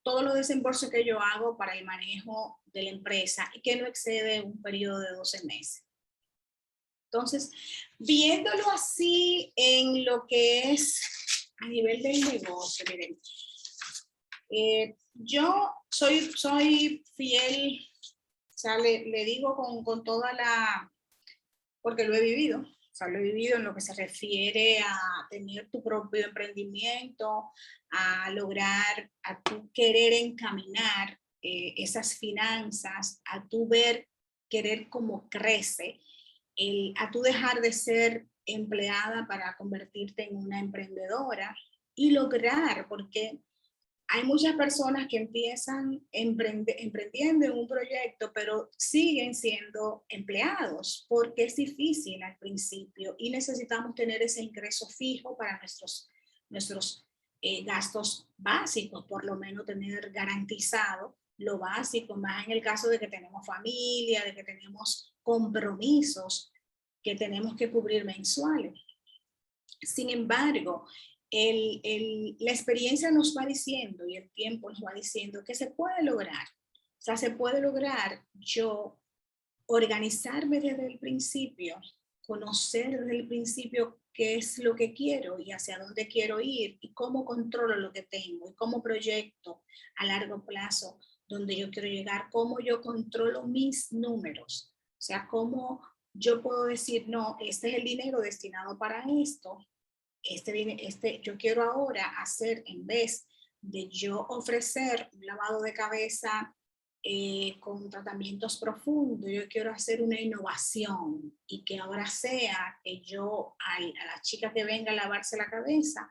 Todos los desembolsos que yo hago para el manejo de la empresa y que no excede un periodo de 12 meses. Entonces, viéndolo así en lo que es a nivel del negocio, miren, yo soy fiel, o sea, le digo con toda porque lo he vivido. O sea, lo he vivido en lo que se refiere a tener tu propio emprendimiento, a lograr, a tu querer encaminar esas finanzas, a tu querer cómo crece, a tu dejar de ser empleada para convertirte en una emprendedora y lograr, porque hay muchas personas que empiezan emprendiendo en un proyecto, pero siguen siendo empleados porque es difícil al principio y necesitamos tener ese ingreso fijo para nuestros gastos básicos, por lo menos tener garantizado lo básico, más en el caso de que tenemos familia, de que tenemos compromisos que tenemos que cubrir mensuales. Sin embargo, la experiencia nos va diciendo y el tiempo nos va diciendo que se puede lograr. O sea, se puede lograr yo organizarme desde el principio, conocer desde el principio qué es lo que quiero y hacia dónde quiero ir y cómo controlo lo que tengo y cómo proyecto a largo plazo donde yo quiero llegar, cómo yo controlo mis números. O sea, cómo yo puedo decir, no, este es el dinero destinado para esto. Yo quiero ahora hacer, en vez de yo ofrecer un lavado de cabeza con tratamientos profundos, yo quiero hacer una innovación y que ahora sea que yo a la chica que venga a lavarse la cabeza,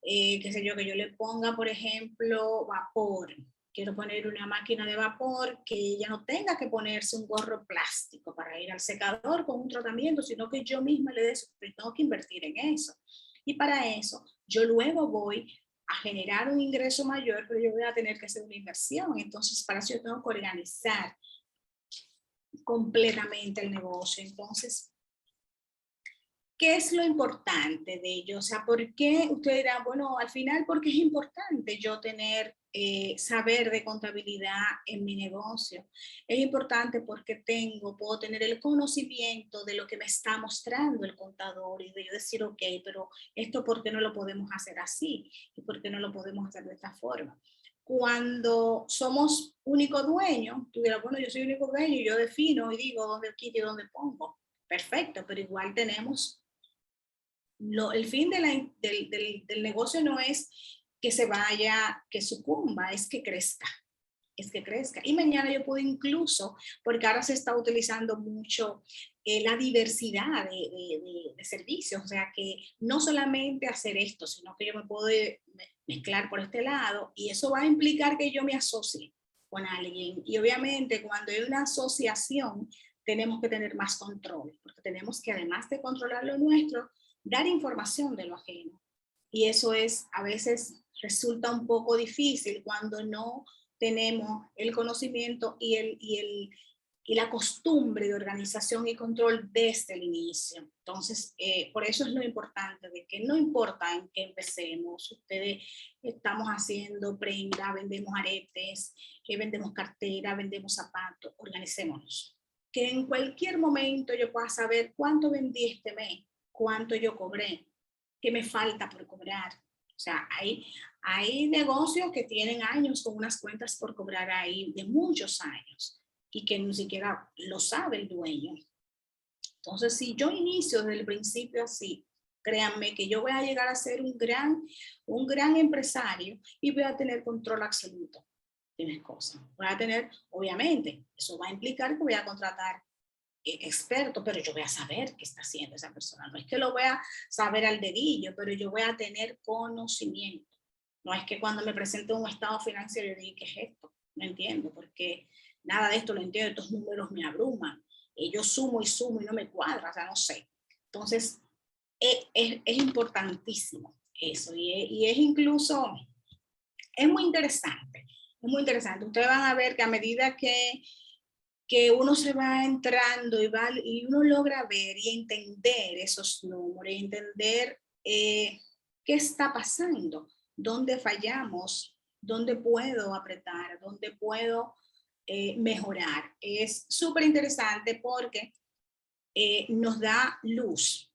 qué sé yo, que yo le ponga, por ejemplo, vapor. Quiero poner una máquina de vapor que ella no tenga que ponerse un gorro plástico para ir al secador con un tratamiento, sino que yo misma le tengo que invertir en eso. Y para eso, yo luego voy a generar un ingreso mayor, pero yo voy a tener que hacer una inversión. Entonces, para eso yo tengo que organizar completamente el negocio. Entonces, ¿qué es lo importante de ello? O sea, ¿por qué? Usted dirá, bueno, al final, ¿por qué es importante yo tener saber de contabilidad en mi negocio. Es importante porque puedo tener el conocimiento de lo que me está mostrando el contador y de yo decir, ok, pero esto ¿por qué no lo podemos hacer así? ¿Y por qué no lo podemos hacer de esta forma? Cuando somos único dueño, tú dirás, bueno, yo soy único dueño y yo defino y digo dónde quito y dónde pongo. Perfecto, pero igual tenemos, el fin del negocio no es que se vaya, que sucumba, es que crezca. Es que crezca. Y mañana yo puedo incluso, porque ahora se está utilizando mucho la diversidad de servicios, o sea que no solamente hacer esto, sino que yo me puedo mezclar por este lado y eso va a implicar que yo me asocie con alguien. Y obviamente cuando hay una asociación tenemos que tener más control, porque tenemos que además de controlar lo nuestro, dar información de lo ajeno. Y eso a veces resulta un poco difícil cuando no tenemos el conocimiento y la costumbre de organización y control desde el inicio. Entonces, por eso es lo importante, de que no importa en qué empecemos, ustedes estamos haciendo prenda, vendemos aretes, vendemos cartera, vendemos zapatos, organicémonos. Que en cualquier momento yo pueda saber cuánto vendí este mes, cuánto yo cobré, qué me falta por cobrar. O sea, hay negocios que tienen años con unas cuentas por cobrar ahí de muchos años y que ni siquiera lo sabe el dueño. Entonces, si yo inicio desde el principio así, créanme que yo voy a llegar a ser un gran empresario y voy a tener control absoluto de mis cosas. Voy a tener, obviamente, eso va a implicar que voy a contratar experto, pero yo voy a saber qué está haciendo esa persona. No es que lo voy a saber al dedillo, pero yo voy a tener conocimiento. No es que cuando me presente un estado financiero yo diga, ¿qué es esto? No entiendo, porque nada de esto lo entiendo, estos números me abruman. Yo sumo y no me cuadra, o sea, no sé. Entonces, es importantísimo eso y es incluso, es muy interesante. Es muy interesante. Ustedes van a ver que a medida que uno se va entrando y uno logra ver y entender esos números, y entender qué está pasando, dónde fallamos, dónde puedo apretar, dónde puedo mejorar. Es súper interesante porque nos da luz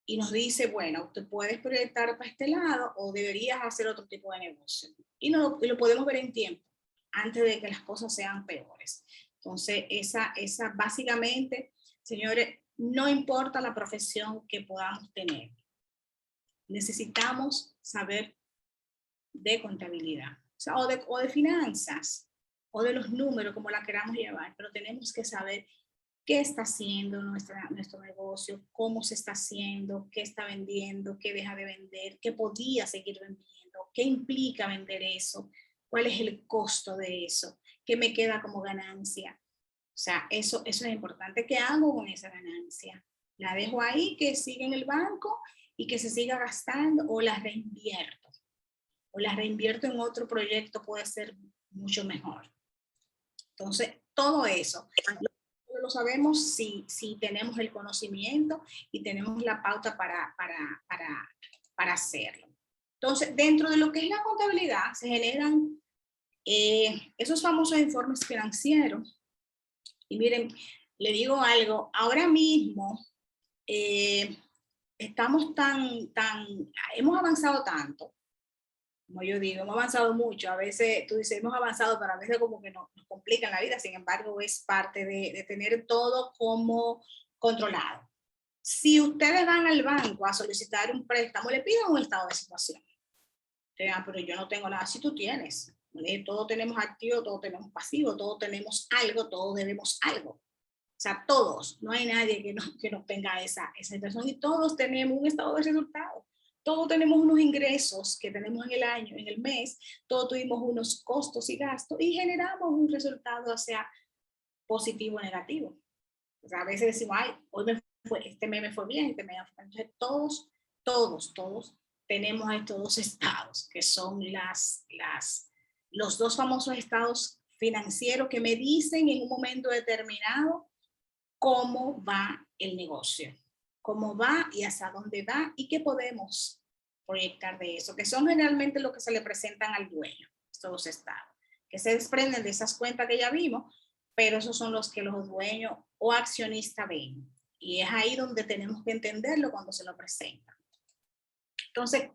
y nos dice, bueno, te puedes proyectar para este lado o deberías hacer otro tipo de negocio. Y lo podemos ver en tiempo, antes de que las cosas sean peores. Entonces, esa básicamente, señores, no importa la profesión que podamos tener, necesitamos saber de contabilidad, o de finanzas, o de los números, como la queramos llevar, pero tenemos que saber qué está haciendo nuestro negocio, cómo se está haciendo, qué está vendiendo, qué deja de vender, qué podía seguir vendiendo, qué implica vender eso, cuál es el costo de eso, qué me queda como ganancia. O sea, eso es importante. ¿Qué hago con esa ganancia? ¿La dejo ahí, que siga en el banco y que se siga gastando, o la reinvierto? O la reinvierto en otro proyecto, puede ser mucho mejor. Entonces, todo eso lo sabemos si tenemos el conocimiento y tenemos la pauta para hacerlo. Entonces, dentro de lo que es la contabilidad, se generan esos famosos informes financieros. Y miren, le digo algo, ahora mismo estamos hemos avanzado tanto, como yo digo, hemos avanzado mucho. A veces tú dices, hemos avanzado, pero a veces como que nos complican la vida. Sin embargo, es parte de tener todo como controlado. Si ustedes van al banco a solicitar un préstamo, le piden un estado de situación. Pero yo no tengo nada. Si tú tienes, todos tenemos activo, todos tenemos pasivo, todos tenemos algo, todos debemos algo. O sea, todos, no hay nadie que nos tenga esa situación, y todos tenemos un estado de resultado. Todos tenemos unos ingresos que tenemos en el año, en el mes, todos tuvimos unos costos y gastos y generamos un resultado, o sea, positivo o negativo. O sea, a veces decimos, ay, este mes me fue bien, este mes me fue bien. Entonces, todos tenemos estos dos estados, que son los dos famosos estados financieros que me dicen en un momento determinado cómo va el negocio, cómo va y hacia dónde va y qué podemos proyectar de eso, que son generalmente lo que se le presentan al dueño. estos estados, que se desprenden de esas cuentas que ya vimos, pero esos son los que los dueños o accionistas ven. Y es ahí donde tenemos que entenderlo cuando se lo presentan. Entonces,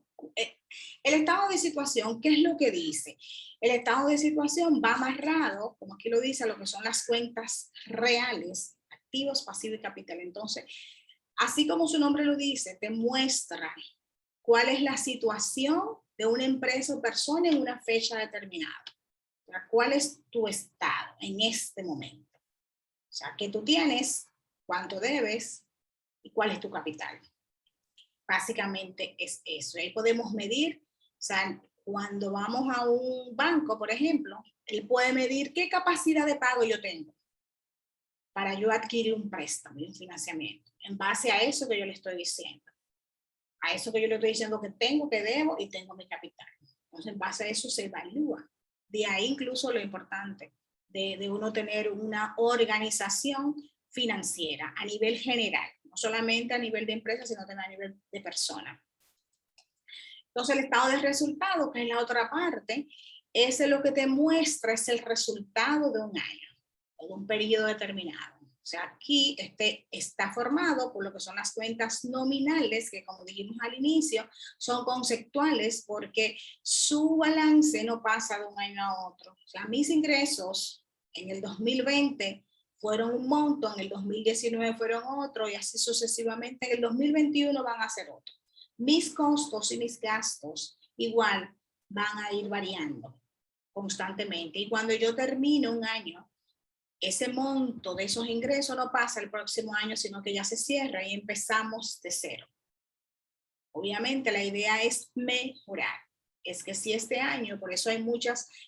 el estado de situación, ¿qué es lo que dice? El estado de situación va amarrado, como aquí lo dice, a lo que son las cuentas reales, activos, pasivos y capital. Entonces, así como su nombre lo dice, te muestra cuál es la situación de una empresa o persona en una fecha determinada. O sea, ¿cuál es tu estado en este momento? O sea, ¿qué tú tienes? ¿Cuánto debes? ¿Y cuál es tu capital? Básicamente es eso. Ahí podemos medir, o sea, cuando vamos a un banco, por ejemplo, él puede medir qué capacidad de pago yo tengo para yo adquirir un préstamo y un financiamiento, en base a eso que yo le estoy diciendo. A eso que yo le estoy diciendo que tengo, que debo y tengo mi capital. Entonces, en base a eso se evalúa. De ahí incluso lo importante de uno tener una organización financiera a nivel general, no solamente a nivel de empresa, sino también a nivel de persona. Entonces, el estado de resultado, que es la otra parte, ese lo que te muestra es el resultado de un año o de un periodo determinado. O sea, aquí está formado por lo que son las cuentas nominales, que como dijimos al inicio, son conceptuales porque su balance no pasa de un año a otro. O sea, mis ingresos en el 2020 fueron un monto, en el 2019 fueron otro y así sucesivamente. En el 2021 van a ser otro. Mis costos y mis gastos igual van a ir variando constantemente. Y cuando yo termino un año, ese monto de esos ingresos no pasa el próximo año, sino que ya se cierra y empezamos de cero. Obviamente la idea es mejorar. Es que si este año, por eso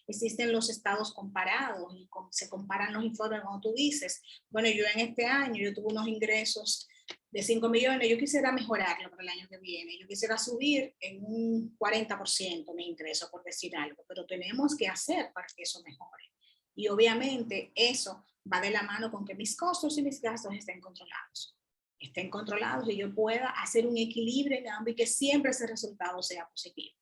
existen los estados comparados y se comparan los informes como tú dices, bueno, yo en este año yo tuve unos ingresos de 5 millones, yo quisiera mejorarlo para el año que viene, yo quisiera subir en un 40% mi ingreso, por decir algo, pero tenemos que hacer para que eso mejore. Y obviamente eso va de la mano con que mis costos y mis gastos estén controlados y yo pueda hacer un equilibrio en ambos y que siempre ese resultado sea positivo.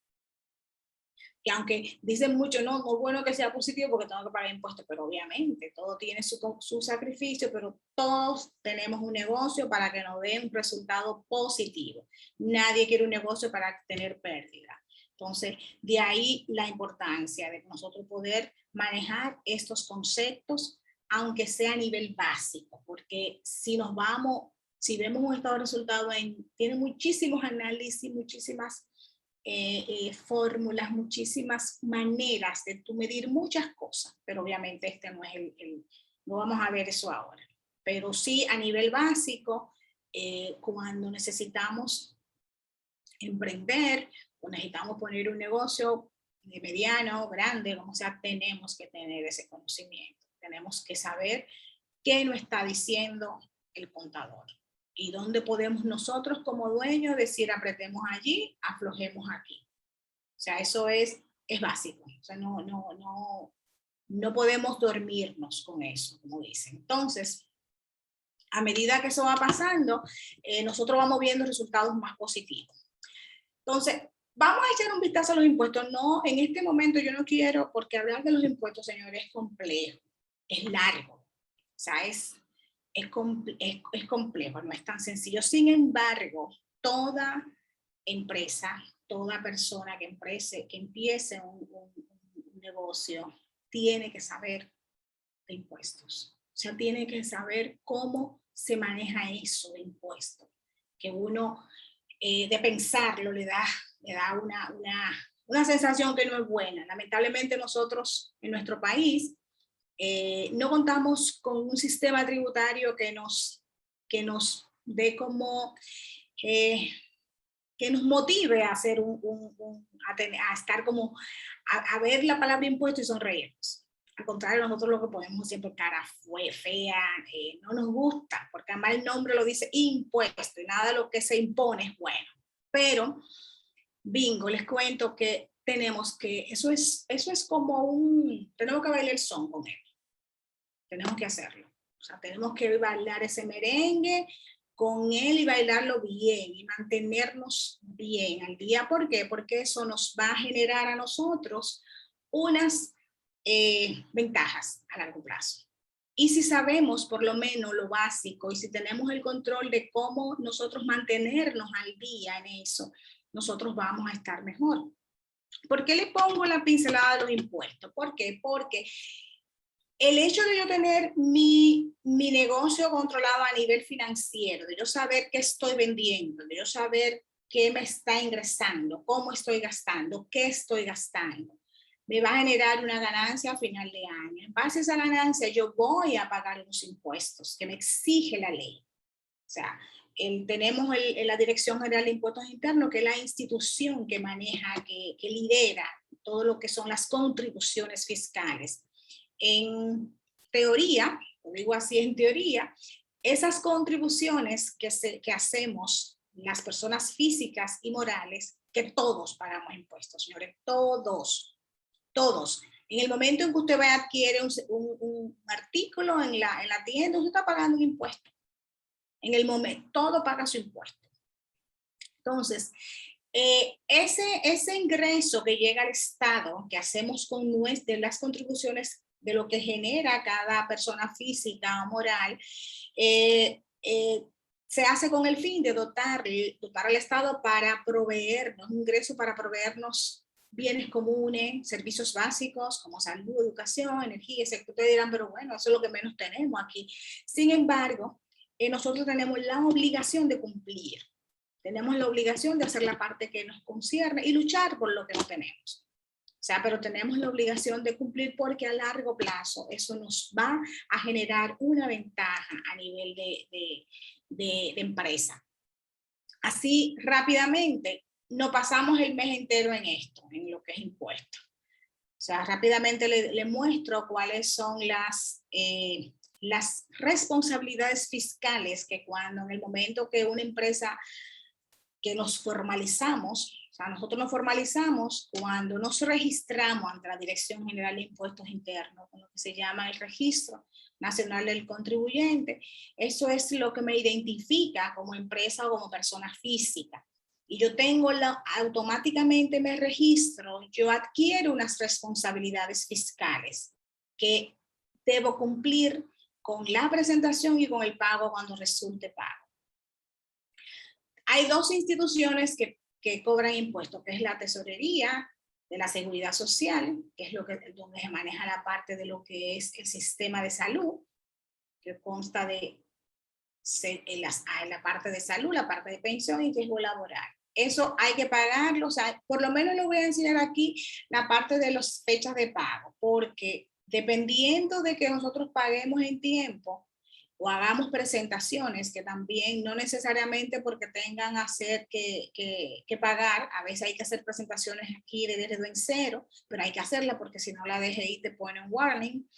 Que aunque dicen mucho, no es bueno que sea positivo porque tengo que pagar impuestos, pero obviamente todo tiene su sacrificio, pero todos tenemos un negocio para que nos dé un resultado positivo. Nadie quiere un negocio para tener pérdida. Entonces, de ahí la importancia de nosotros poder manejar estos conceptos, aunque sea a nivel básico, porque si vemos un estado de resultado, tiene muchísimos análisis, muchísimas fórmulas, muchísimas maneras de tú medir muchas cosas, pero obviamente no es no vamos a ver eso ahora. Pero sí a nivel básico, cuando necesitamos emprender o necesitamos poner un negocio de mediano, grande, como sea, tenemos que tener ese conocimiento, tenemos que saber qué nos está diciendo el contador. Y dónde podemos nosotros como dueños decir apretemos allí, aflojemos aquí. O sea, eso es básico. O sea, no podemos dormirnos con eso, como dicen. Entonces, a medida que eso va pasando, nosotros vamos viendo resultados más positivos. Entonces, vamos a echar un vistazo a los impuestos. No, en este momento yo no quiero, porque hablar de los impuestos, señores, es complejo, es largo. O sea, es complejo, no es tan sencillo. Sin embargo, toda empresa, toda persona que empiece un negocio, tiene que saber de impuestos. O sea, tiene que saber cómo se maneja eso de impuestos. Que uno, de pensarlo, le da una sensación que no es buena. Lamentablemente nosotros, en nuestro país, no contamos con un sistema tributario que nos dé como, que nos motive a hacer a estar como, a ver la palabra impuesto y sonreírnos. Al contrario, nosotros lo que ponemos siempre cara fea, no nos gusta, porque además el nombre lo dice impuesto y nada de lo que se impone es bueno. Pero, bingo, les cuento que eso es como tenemos que bailar el son con él. Tenemos que hacerlo. O sea, tenemos que bailar ese merengue con él y bailarlo bien y mantenernos bien al día. ¿Por qué? Porque eso nos va a generar a nosotros unas ventajas a largo plazo. Y si sabemos por lo menos lo básico y si tenemos el control de cómo nosotros mantenernos al día en eso, nosotros vamos a estar mejor. ¿Por qué le pongo la pincelada de los impuestos? ¿Por qué? Porque el hecho de yo tener mi negocio controlado a nivel financiero, de yo saber qué estoy vendiendo, de yo saber qué me está ingresando, cómo estoy gastando, qué estoy gastando, me va a generar una ganancia a final de año. En base a esa ganancia, yo voy a pagar los impuestos que me exige la ley. O sea, tenemos la Dirección General de Impuestos Internos, que es la institución que maneja, que lidera todo lo que son las contribuciones fiscales. En teoría, lo digo así en teoría, esas contribuciones que hacemos las personas físicas y morales, que todos pagamos impuestos, señores, todos. En el momento en que usted va a adquirir un artículo en la tienda, usted está pagando un impuesto. En el momento, todo paga su impuesto. Entonces, ese ingreso que llega al Estado, que hacemos con de las contribuciones de lo que genera cada persona física o moral, se hace con el fin de dotar al Estado para proveernos, un ingreso para proveernos bienes comunes, servicios básicos como salud, educación, energía, etc. Ustedes dirán, pero bueno, eso es lo que menos tenemos aquí. Sin embargo, nosotros tenemos la obligación de cumplir. Tenemos la obligación de hacer la parte que nos concierne y luchar por lo que no tenemos. O sea, pero tenemos la obligación de cumplir porque a largo plazo eso nos va a generar una ventaja a nivel de empresa. Así rápidamente, no pasamos el mes entero en esto, en lo que es impuesto. O sea, rápidamente le muestro cuáles son las responsabilidades fiscales que cuando en el momento que una empresa que nos formalizamos, o sea, nosotros nos formalizamos cuando nos registramos ante la Dirección General de Impuestos Internos, con lo que se llama el Registro Nacional del Contribuyente. Eso es lo que me identifica como empresa o como persona física. Y yo tengo automáticamente me registro, yo adquiero unas responsabilidades fiscales que debo cumplir con la presentación y con el pago cuando resulte pago. Hay dos instituciones que cobran impuestos, que es la Tesorería de la Seguridad Social, que es donde se maneja la parte de lo que es el sistema de salud, que consta de la parte de salud, la parte de pensión y riesgo laboral. Eso hay que pagarlo, o sea, por lo menos le voy a enseñar aquí la parte de las fechas de pago, porque dependiendo de que nosotros paguemos en tiempo o hagamos presentaciones, que también no necesariamente porque tengan que pagar, a veces hay que hacer presentaciones aquí de derecho en cero, pero hay que hacerla porque si no la DGI te pone un warning.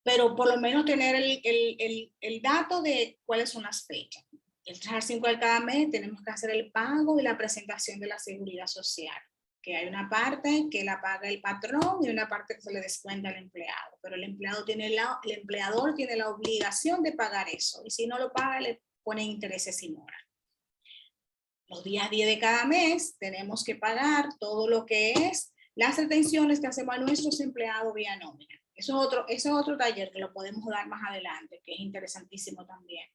Pero por lo menos tener el dato de cuáles son las fechas. El 3 al 5 de cada mes tenemos que hacer el pago y la presentación de la seguridad social, que hay una parte que la paga el patrón y una parte que se le descuenta al empleado, pero el empleador tiene la obligación de pagar eso, y si no lo paga le ponen intereses y mora. Los días 10 de cada mes tenemos que pagar todo lo que es las retenciones que hacemos a nuestros empleados vía nómina. Eso es otro taller que lo podemos dar más adelante, que es interesantísimo también.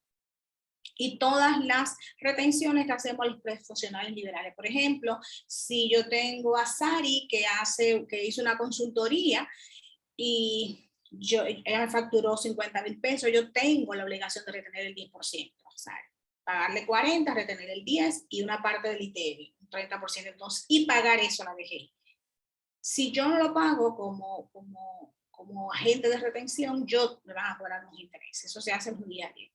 Y todas las retenciones que hacemos a los profesionales liberales. Por ejemplo, si yo tengo a Sari que hizo una consultoría y ella me facturó 50,000 pesos, yo tengo la obligación de retener el 10% a Sari. Pagarle 40, retener el 10 y una parte del ITEVI, un 30%, entonces, y pagar eso a la DGI. Si yo no lo pago como agente de retención, yo me van a cobrar los intereses. Eso se hace los días 10.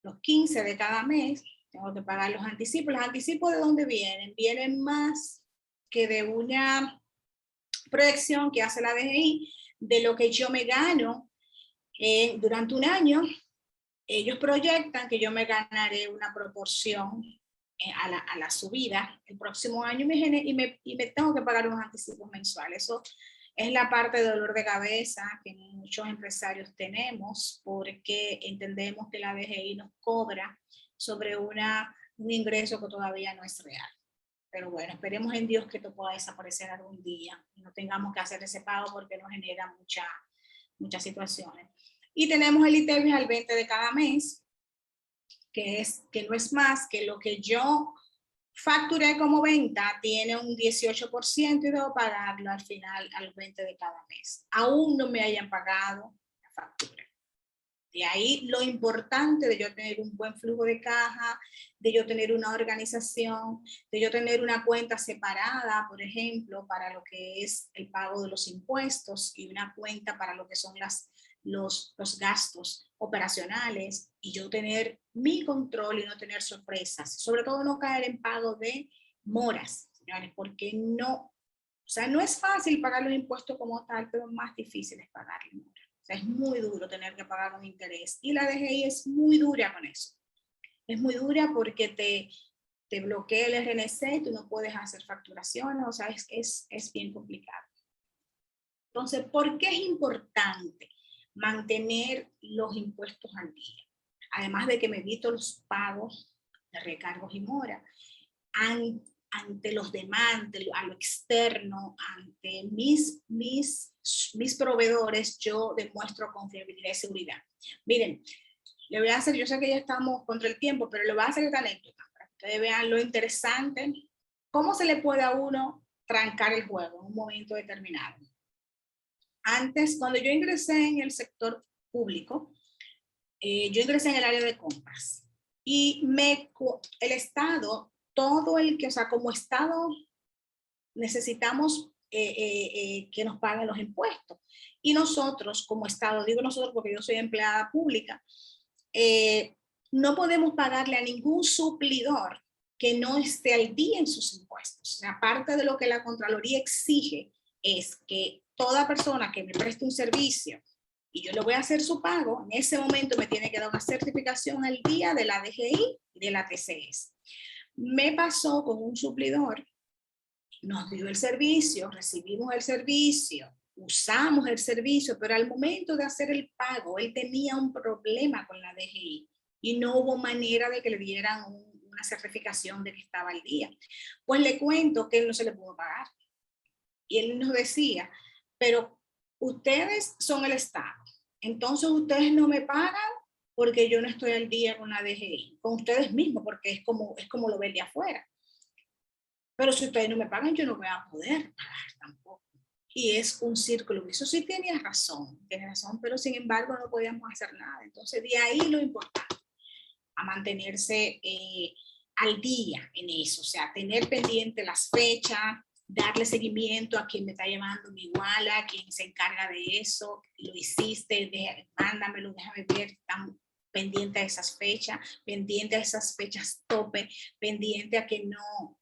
Los 15 de cada mes tengo que pagar los anticipos. ¿Los anticipos de dónde vienen? Vienen más que de una proyección que hace la DGI de lo que yo me gano durante un año. Ellos proyectan que yo me ganaré una proporción a la subida el próximo año y me tengo que pagar unos anticipos mensuales. Eso es la parte de dolor de cabeza que muchos empresarios tenemos porque entendemos que la DGI nos cobra sobre un ingreso que todavía no es real. Pero bueno, esperemos en Dios que esto pueda desaparecer algún día y no tengamos que hacer ese pago porque nos genera muchas situaciones. Y tenemos el ITEVIS al 20 de cada mes, que no es más que lo que yo facturé como venta, tiene un 18% y debo pagarlo al final al 20 de cada mes. Aún no me hayan pagado la factura. De ahí lo importante de yo tener un buen flujo de caja, de yo tener una organización, de yo tener una cuenta separada, por ejemplo, para lo que es el pago de los impuestos y una cuenta para lo que son los gastos operacionales y yo tener mi control y no tener sorpresas. Sobre todo no caer en pago de moras, señores, porque no es fácil pagar los impuestos como tal, pero más difícil es pagar moras. O sea, es muy duro tener que pagar un interés y la DGI es muy dura con eso. Es muy dura porque te bloquea el RNC y tú no puedes hacer facturaciones, o sea, es bien complicado. Entonces, ¿por qué es importante mantener los impuestos al día? Además de que me evito los pagos de recargos y mora, ante los demás, a lo externo, ante mis proveedores, yo demuestro confiabilidad y seguridad. Miren, le voy a hacer, yo sé que ya estamos contra el tiempo, pero le voy a hacer esta anécdota para que ustedes vean lo interesante, cómo se le puede a uno trancar el juego en un momento determinado. Antes, cuando yo ingresé en el sector público, yo ingresé en el área de compras y el Estado, todo el que, o sea, como Estado necesitamos que nos paguen los impuestos. Y nosotros como Estado, digo nosotros porque yo soy empleada pública, no podemos pagarle a ningún suplidor que no esté al día en sus impuestos. O sea, aparte de lo que la Contraloría exige es que toda persona que me preste un servicio y yo le voy a hacer su pago, en ese momento me tiene que dar una certificación al día de la DGI y de la TCS. Me pasó con un suplidor, nos dio el servicio, recibimos el servicio, usamos el servicio, pero al momento de hacer el pago, él tenía un problema con la DGI y no hubo manera de que le dieran una certificación de que estaba al día. Pues le cuento que él no se le pudo pagar. Y él nos decía, pero ustedes son el Estado, entonces ustedes no me pagan porque yo no estoy al día con la DGI, con ustedes mismos, porque es como lo ven de afuera. Pero si ustedes no me pagan, yo no voy a poder pagar tampoco. Y es un círculo. Eso sí tiene razón, pero sin embargo no podíamos hacer nada. Entonces de ahí lo importante, a mantenerse al día en eso, o sea, tener pendiente las fechas, darle seguimiento a quien me está llamando mi iguala, a quien se encarga de eso, lo hiciste, mándamelo, déjame ver, están pendiente a esas fechas, pendiente a esas fechas tope, pendiente a que no,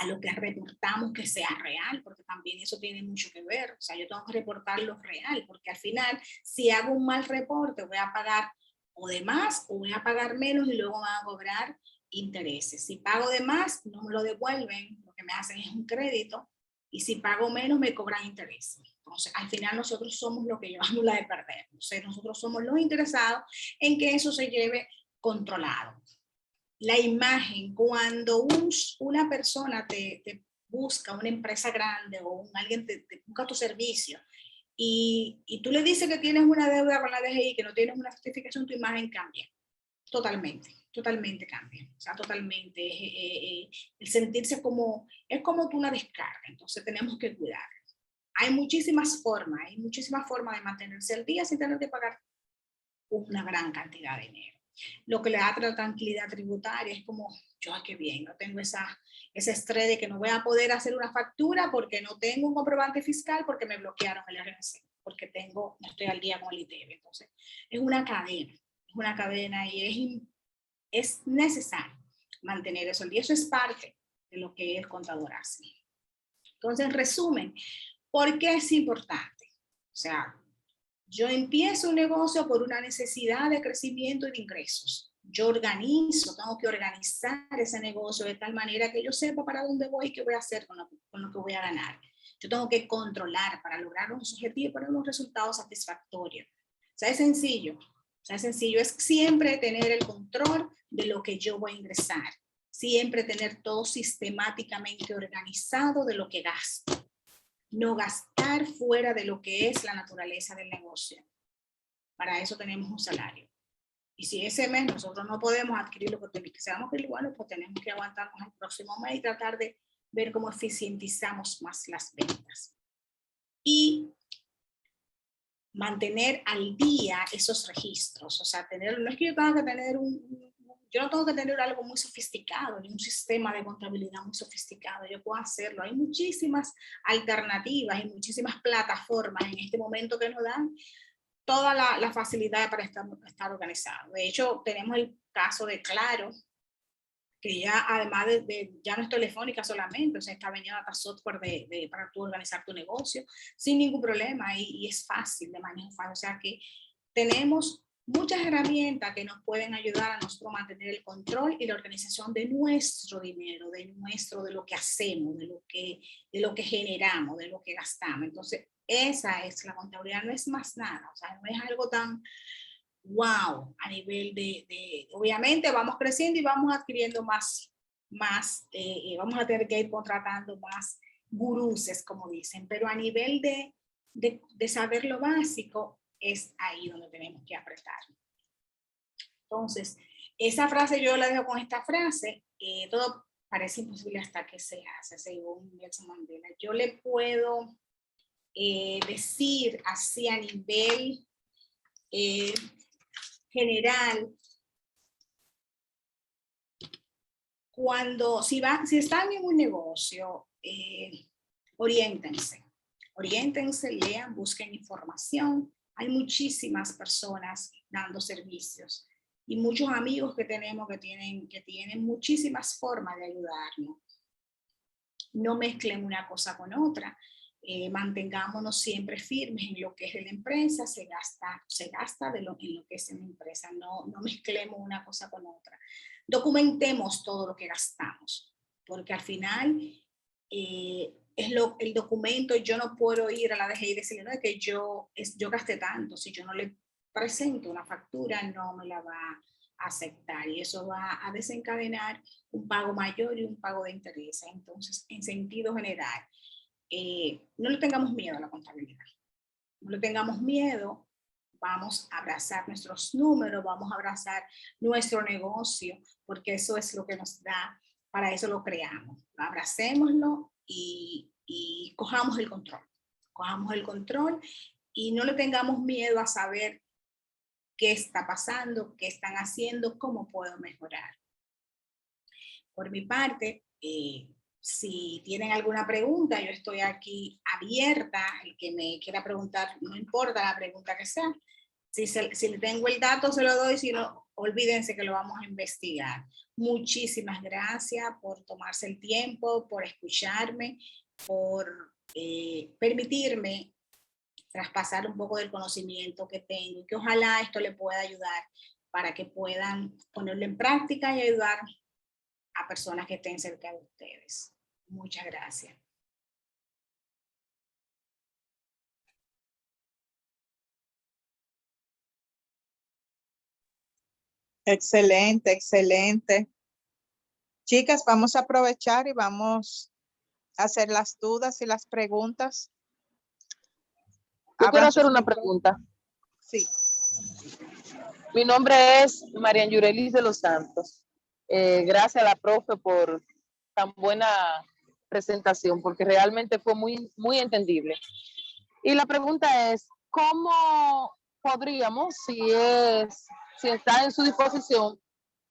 a lo que reportamos que sea real, porque también eso tiene mucho que ver, o sea, yo tengo que reportar lo real, porque al final, si hago un mal reporte, voy a pagar o de más, o voy a pagar menos y luego van a cobrar intereses. Si pago de más, no me lo devuelven, lo que me hacen es un crédito, y si pago menos, me cobran intereses. Entonces, al final nosotros somos lo que llevamos la de perder. Entonces, nosotros somos los interesados en que eso se lleve controlado. La imagen, cuando una persona te busca, una empresa grande o alguien te busca tu servicio y tú le dices que tienes una deuda con la DGI, que no tienes una certificación, tu imagen cambia. Totalmente cambia. O sea, totalmente. El sentirse como, es como que una descarga. Entonces tenemos que cuidar. Hay muchísimas formas de mantenerse al día sin tener que pagar una gran cantidad de dinero. Lo que le da la tranquilidad tributaria es como, yo, qué bien, no tengo ese estrés de que no voy a poder hacer una factura porque no tengo un comprobante fiscal, porque me bloquearon el RNC, porque no estoy al día con el ITEVIS. Entonces, es una cadena y es necesario mantener eso. Y eso es parte de lo que el contador hace. Entonces, en resumen, ¿por qué es importante? O sea, yo empiezo un negocio por una necesidad de crecimiento y de ingresos. Yo tengo que organizar ese negocio de tal manera que yo sepa para dónde voy y qué voy a hacer con lo que voy a ganar. Yo tengo que controlar para lograr unos objetivos, para unos resultados satisfactorios. O sea, es sencillo, es siempre tener el control de lo que yo voy a ingresar. Siempre tener todo sistemáticamente organizado de lo que gasto. No gastar fuera de lo que es la naturaleza del negocio. Para eso tenemos un salario. Y si ese mes nosotros no podemos adquirir lo que quisiéramos adquirir, bueno, pues tenemos que aguantarnos el próximo mes y tratar de ver cómo eficientizamos más las ventas. Y mantener al día esos registros. O sea, no es que yo tenga que tener yo no tengo que tener algo muy sofisticado, ni un sistema de contabilidad muy sofisticado. Yo puedo hacerlo. Hay muchísimas alternativas y muchísimas plataformas en este momento que nos dan toda la facilidad para estar organizado. De hecho, tenemos el caso de Claro, que ya además ya no es telefónica solamente, o sea, está vendiendo hasta software para tú organizar tu negocio sin ningún problema y es fácil de manejo fácil. O sea que tenemos muchas herramientas que nos pueden ayudar a nosotros a mantener el control y la organización de nuestro dinero, de lo que hacemos, de lo que generamos, de lo que gastamos. Entonces, esa es la contabilidad, no es más nada, o sea, no es algo tan wow a nivel obviamente vamos creciendo y vamos adquiriendo más vamos a tener que ir contratando más guruses, como dicen, pero a nivel de saber lo básico, es ahí donde tenemos que apretar. Entonces, esa frase yo la dejo con esta frase, todo parece imposible hasta que se hace, según Nelson Mandela. Yo le puedo decir así a nivel general, si están en un negocio, oriéntense, lean, busquen información. Hay muchísimas personas dando servicios y muchos amigos que tenemos que tienen muchísimas formas de ayudarnos. No mezclen una cosa con otra. Mantengámonos siempre firmes en lo que es de la empresa, se gasta en lo que es en la empresa, no mezclemos una cosa con otra. Documentemos todo lo que gastamos, porque al final el documento, yo no puedo ir a la DGI y decirle, no, es que yo gasté tanto, si yo no le presento una factura, no me la va a aceptar y eso va a desencadenar un pago mayor y un pago de interés. Entonces, en sentido general, no le tengamos miedo a la contabilidad, no le tengamos miedo, vamos a abrazar nuestros números, vamos a abrazar nuestro negocio, porque eso es lo que nos da, para eso lo creamos, abracémoslo y cojamos el control y no le tengamos miedo a saber qué está pasando, qué están haciendo, cómo puedo mejorar. Por mi parte, si tienen alguna pregunta, yo estoy aquí abierta. El que me quiera preguntar, no importa la pregunta que sea. Si le tengo el dato, se lo doy. Si no, olvídense que lo vamos a investigar. Muchísimas gracias por tomarse el tiempo, por escucharme, por permitirme traspasar un poco del conocimiento que tengo y que ojalá esto le pueda ayudar para que puedan ponerlo en práctica y ayudar a personas que estén cerca de ustedes. Muchas gracias. Excelente, excelente. Chicas, vamos a aprovechar y vamos a hacer las dudas y las preguntas. Yo quiero hacer una pregunta. Sí. Mi nombre es Marian Yurelis de los Santos. Gracias a la profe por tan buena presentación, porque realmente fue muy, muy entendible. Y la pregunta es, ¿cómo podríamos, si está en su disposición,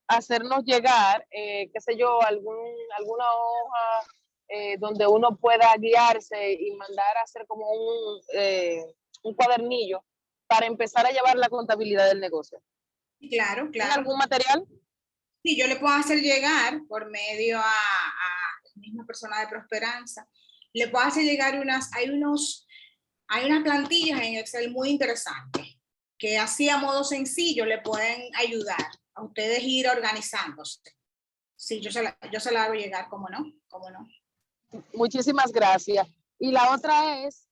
hacernos llegar, qué sé yo, alguna hoja donde uno pueda guiarse y mandar a hacer como un cuadernillo para empezar a llevar la contabilidad del negocio? Claro. ¿Tiene algún material? Sí, yo le puedo hacer llegar por medio a la misma persona de Prosperanza. Le puedo hacer llegar hay unas plantillas en Excel muy interesantes que así a modo sencillo le pueden ayudar a ustedes ir organizándose. Sí, yo se la hago llegar, ¿cómo no? Muchísimas gracias. Y la otra es,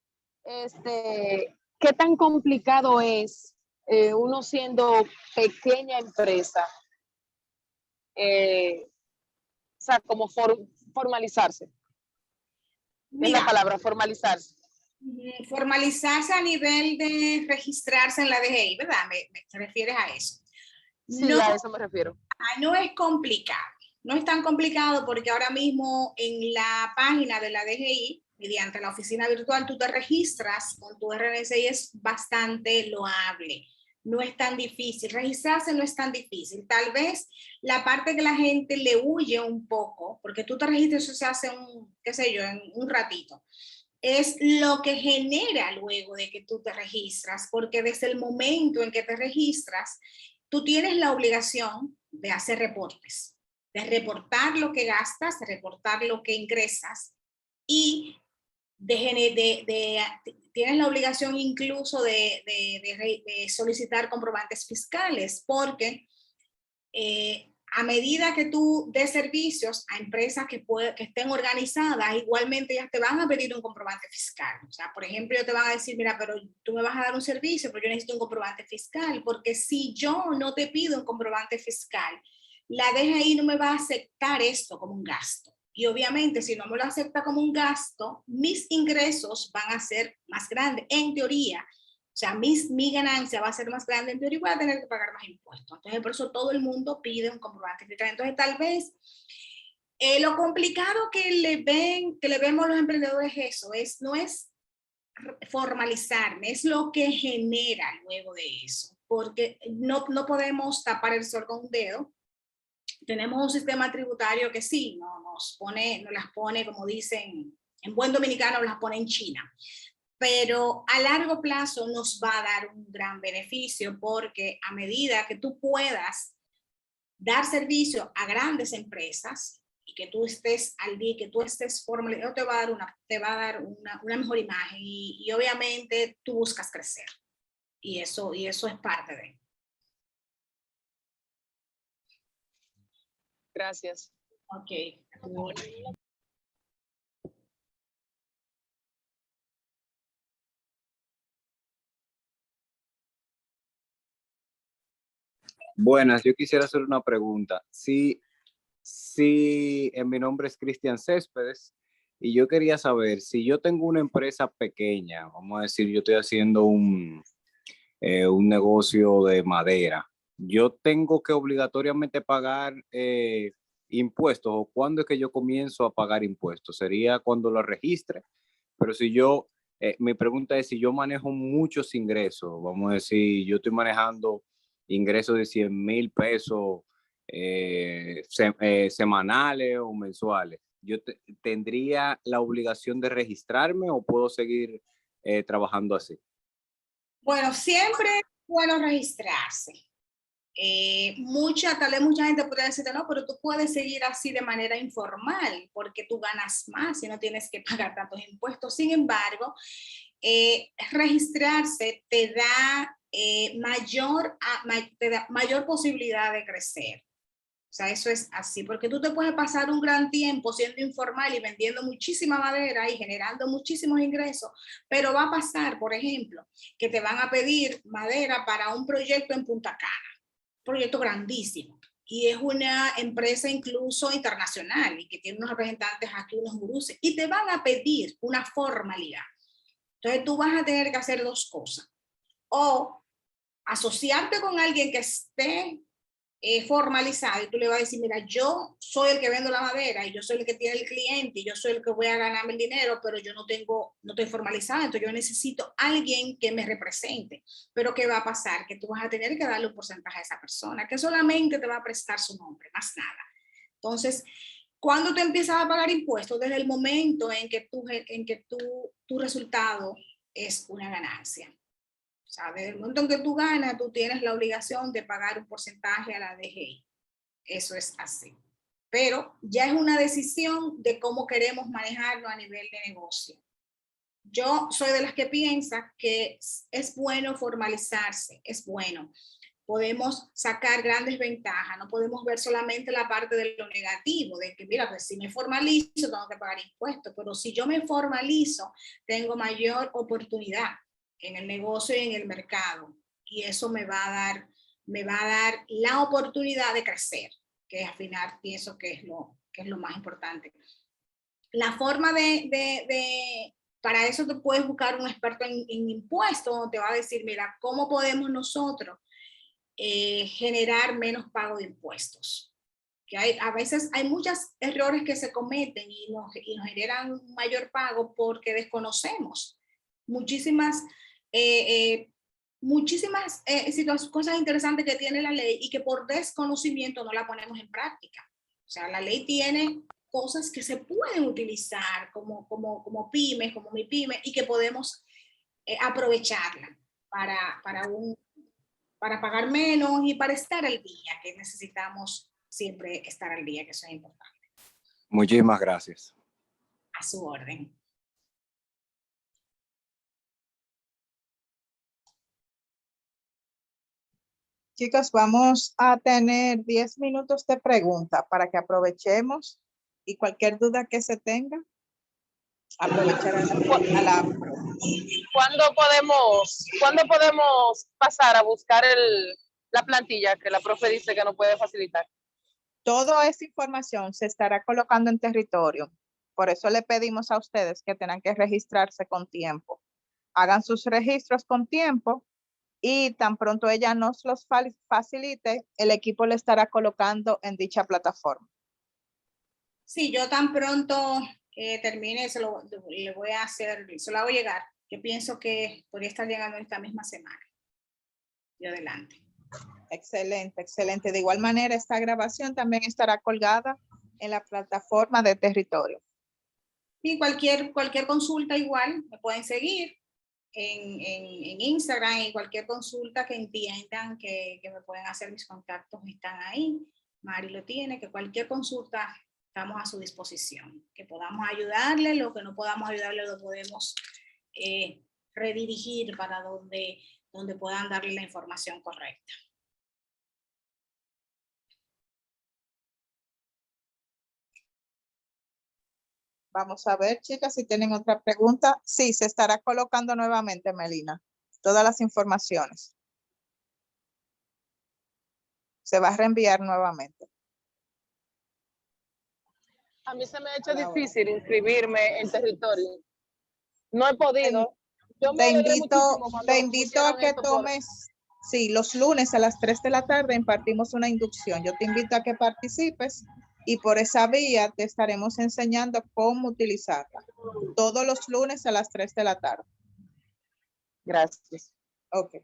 ¿qué tan complicado es uno siendo pequeña empresa sea, como formalizarse. Es Mira, la palabra, formalizarse. formalizarse a nivel de registrarse en la DGI, ¿verdad? ¿Te refieres a eso? Sí, No, a eso me refiero. no es complicado. No es tan complicado porque ahora mismo en la página de la DGI, mediante la oficina virtual, tú te registras con tu RNC y es bastante loable. No es tan difícil. Registrarse no es tan difícil. Tal vez la parte que la gente le huye un poco, porque tú te registras, eso se hace qué sé yo, en un ratito. Es lo que genera luego de que tú te registras, porque desde el momento en que te registras, tú tienes la obligación de hacer reportes, de reportar lo que gastas, de reportar lo que ingresas y tienes la obligación incluso de solicitar comprobantes fiscales, porque a medida que tú des servicios a empresas que estén organizadas, igualmente ellas te van a pedir un comprobante fiscal. O sea, por ejemplo, ellos te van a decir, mira, pero tú me vas a dar un servicio, pero yo necesito un comprobante fiscal, porque si yo no te pido un comprobante fiscal, la DGI no me va a aceptar esto como un gasto. Y obviamente, si no me lo acepta como un gasto, mis ingresos van a ser más grandes, en teoría. O sea, mi ganancia va a ser más grande, en teoría voy a tener que pagar más impuestos. Entonces, por eso todo el mundo pide un comprobante fiscal. Entonces, tal vez lo complicado que le vemos los emprendedores eso no es formalizarme, es lo que genera luego de eso. Porque no podemos tapar el sol con un dedo. Tenemos un sistema tributario que sí, nos las pone, como dicen en buen dominicano, las pone en China. Pero a largo plazo nos va a dar un gran beneficio porque a medida que tú puedas dar servicio a grandes empresas y que tú estés al día, que tú estés formalizado, te va a dar una mejor imagen y obviamente tú buscas crecer y eso es parte de. Gracias. Ok. Buenas, yo quisiera hacer una pregunta. Sí, mi nombre es Cristian Céspedes y yo quería saber si yo tengo una empresa pequeña, vamos a decir, yo estoy haciendo un negocio de madera, yo tengo que obligatoriamente pagar impuestos o cuándo es que yo comienzo a pagar impuestos, sería cuando lo registre, pero si yo, mi pregunta es si yo manejo muchos ingresos, vamos a decir, yo estoy manejando ingresos de 100,000 pesos semanales o mensuales, ¿yo tendría la obligación de registrarme o puedo seguir trabajando así? Bueno, siempre es bueno registrarse. Tal vez mucha gente podría decirte, no, pero tú puedes seguir así de manera informal porque tú ganas más y no tienes que pagar tantos impuestos. Sin embargo, registrarse te da mayor posibilidad de crecer. O sea, eso es así, porque tú te puedes pasar un gran tiempo siendo informal y vendiendo muchísima madera y generando muchísimos ingresos, pero va a pasar, por ejemplo, que te van a pedir madera para un proyecto en Punta Cana, proyecto grandísimo, y es una empresa incluso internacional y que tiene unos representantes aquí, unos gurús, y te van a pedir una formalidad. Entonces tú vas a tener que hacer dos cosas, o asociarte con alguien que esté formalizado y tú le vas a decir, mira, yo soy el que vendo la madera y yo soy el que tiene el cliente y yo soy el que voy a ganarme el dinero, pero yo no estoy formalizado, entonces yo necesito alguien que me represente. Pero ¿qué va a pasar? Que tú vas a tener que darle un porcentaje a esa persona, que solamente te va a prestar su nombre, más nada. Entonces, ¿cuándo te empiezas a pagar impuestos? Desde el momento en que tu resultado es una ganancia. O sea, desde el momento en que tú ganas, tú tienes la obligación de pagar un porcentaje a la DGI. Eso es así. Pero ya es una decisión de cómo queremos manejarlo a nivel de negocio. Yo soy de las que piensa que es bueno formalizarse, es bueno. Podemos sacar grandes ventajas, no podemos ver solamente la parte de lo negativo, de que mira, pues si me formalizo tengo que pagar impuestos, pero si yo me formalizo tengo mayor oportunidad en el negocio y en el mercado y eso me va a dar la oportunidad de crecer. que al final pienso que es lo más importante. La forma para eso tú puedes buscar un experto en impuestos, donde te va a decir, mira, ¿cómo podemos nosotros generar menos pago de impuestos? Que a veces hay muchos errores que se cometen y nos generan un mayor pago porque desconocemos muchísimas cosas interesantes que tiene la ley y que por desconocimiento no la ponemos en práctica. O sea, la ley tiene cosas que se pueden utilizar como pymes, como mi pyme, y que podemos aprovecharla para pagar menos y para estar al día, que necesitamos siempre estar al día, que eso es importante. Muchísimas gracias. A su orden. Chicos, vamos a tener 10 minutos de pregunta para que aprovechemos y cualquier duda que se tenga, aprovechar a la ¿Cuándo podemos pasar a buscar la plantilla que la profe dice que nos puede facilitar? Toda esa información se estará colocando en territorio. Por eso le pedimos a ustedes que tengan que registrarse con tiempo. Hagan sus registros con tiempo y tan pronto ella nos los facilite, el equipo le estará colocando en dicha plataforma. Sí, yo tan pronto que termine, se lo hago llegar. Yo pienso que podría estar llegando esta misma semana. Y adelante. Excelente, excelente. De igual manera, esta grabación también estará colgada en la plataforma de territorio. Y cualquier consulta igual, me pueden seguir en Instagram, y cualquier consulta que entiendan que me pueden hacer, mis contactos están ahí. Mari lo tiene, que cualquier consulta estamos a su disposición. Que podamos ayudarle, lo que no podamos ayudarle lo podemos redirigir para donde puedan darle la información correcta. Vamos a ver, chicas, si tienen otra pregunta. Sí, se estará colocando nuevamente, Melina, todas las informaciones. Se va a reenviar nuevamente. A mí se me ha hecho difícil inscribirme en territorio. No he podido. Te invito a que tomes, sí, los lunes a las 3 de la tarde impartimos una inducción. Yo te invito a que participes y por esa vía te estaremos enseñando cómo utilizarla. Todos los lunes a las 3 de la tarde. Gracias. Ok.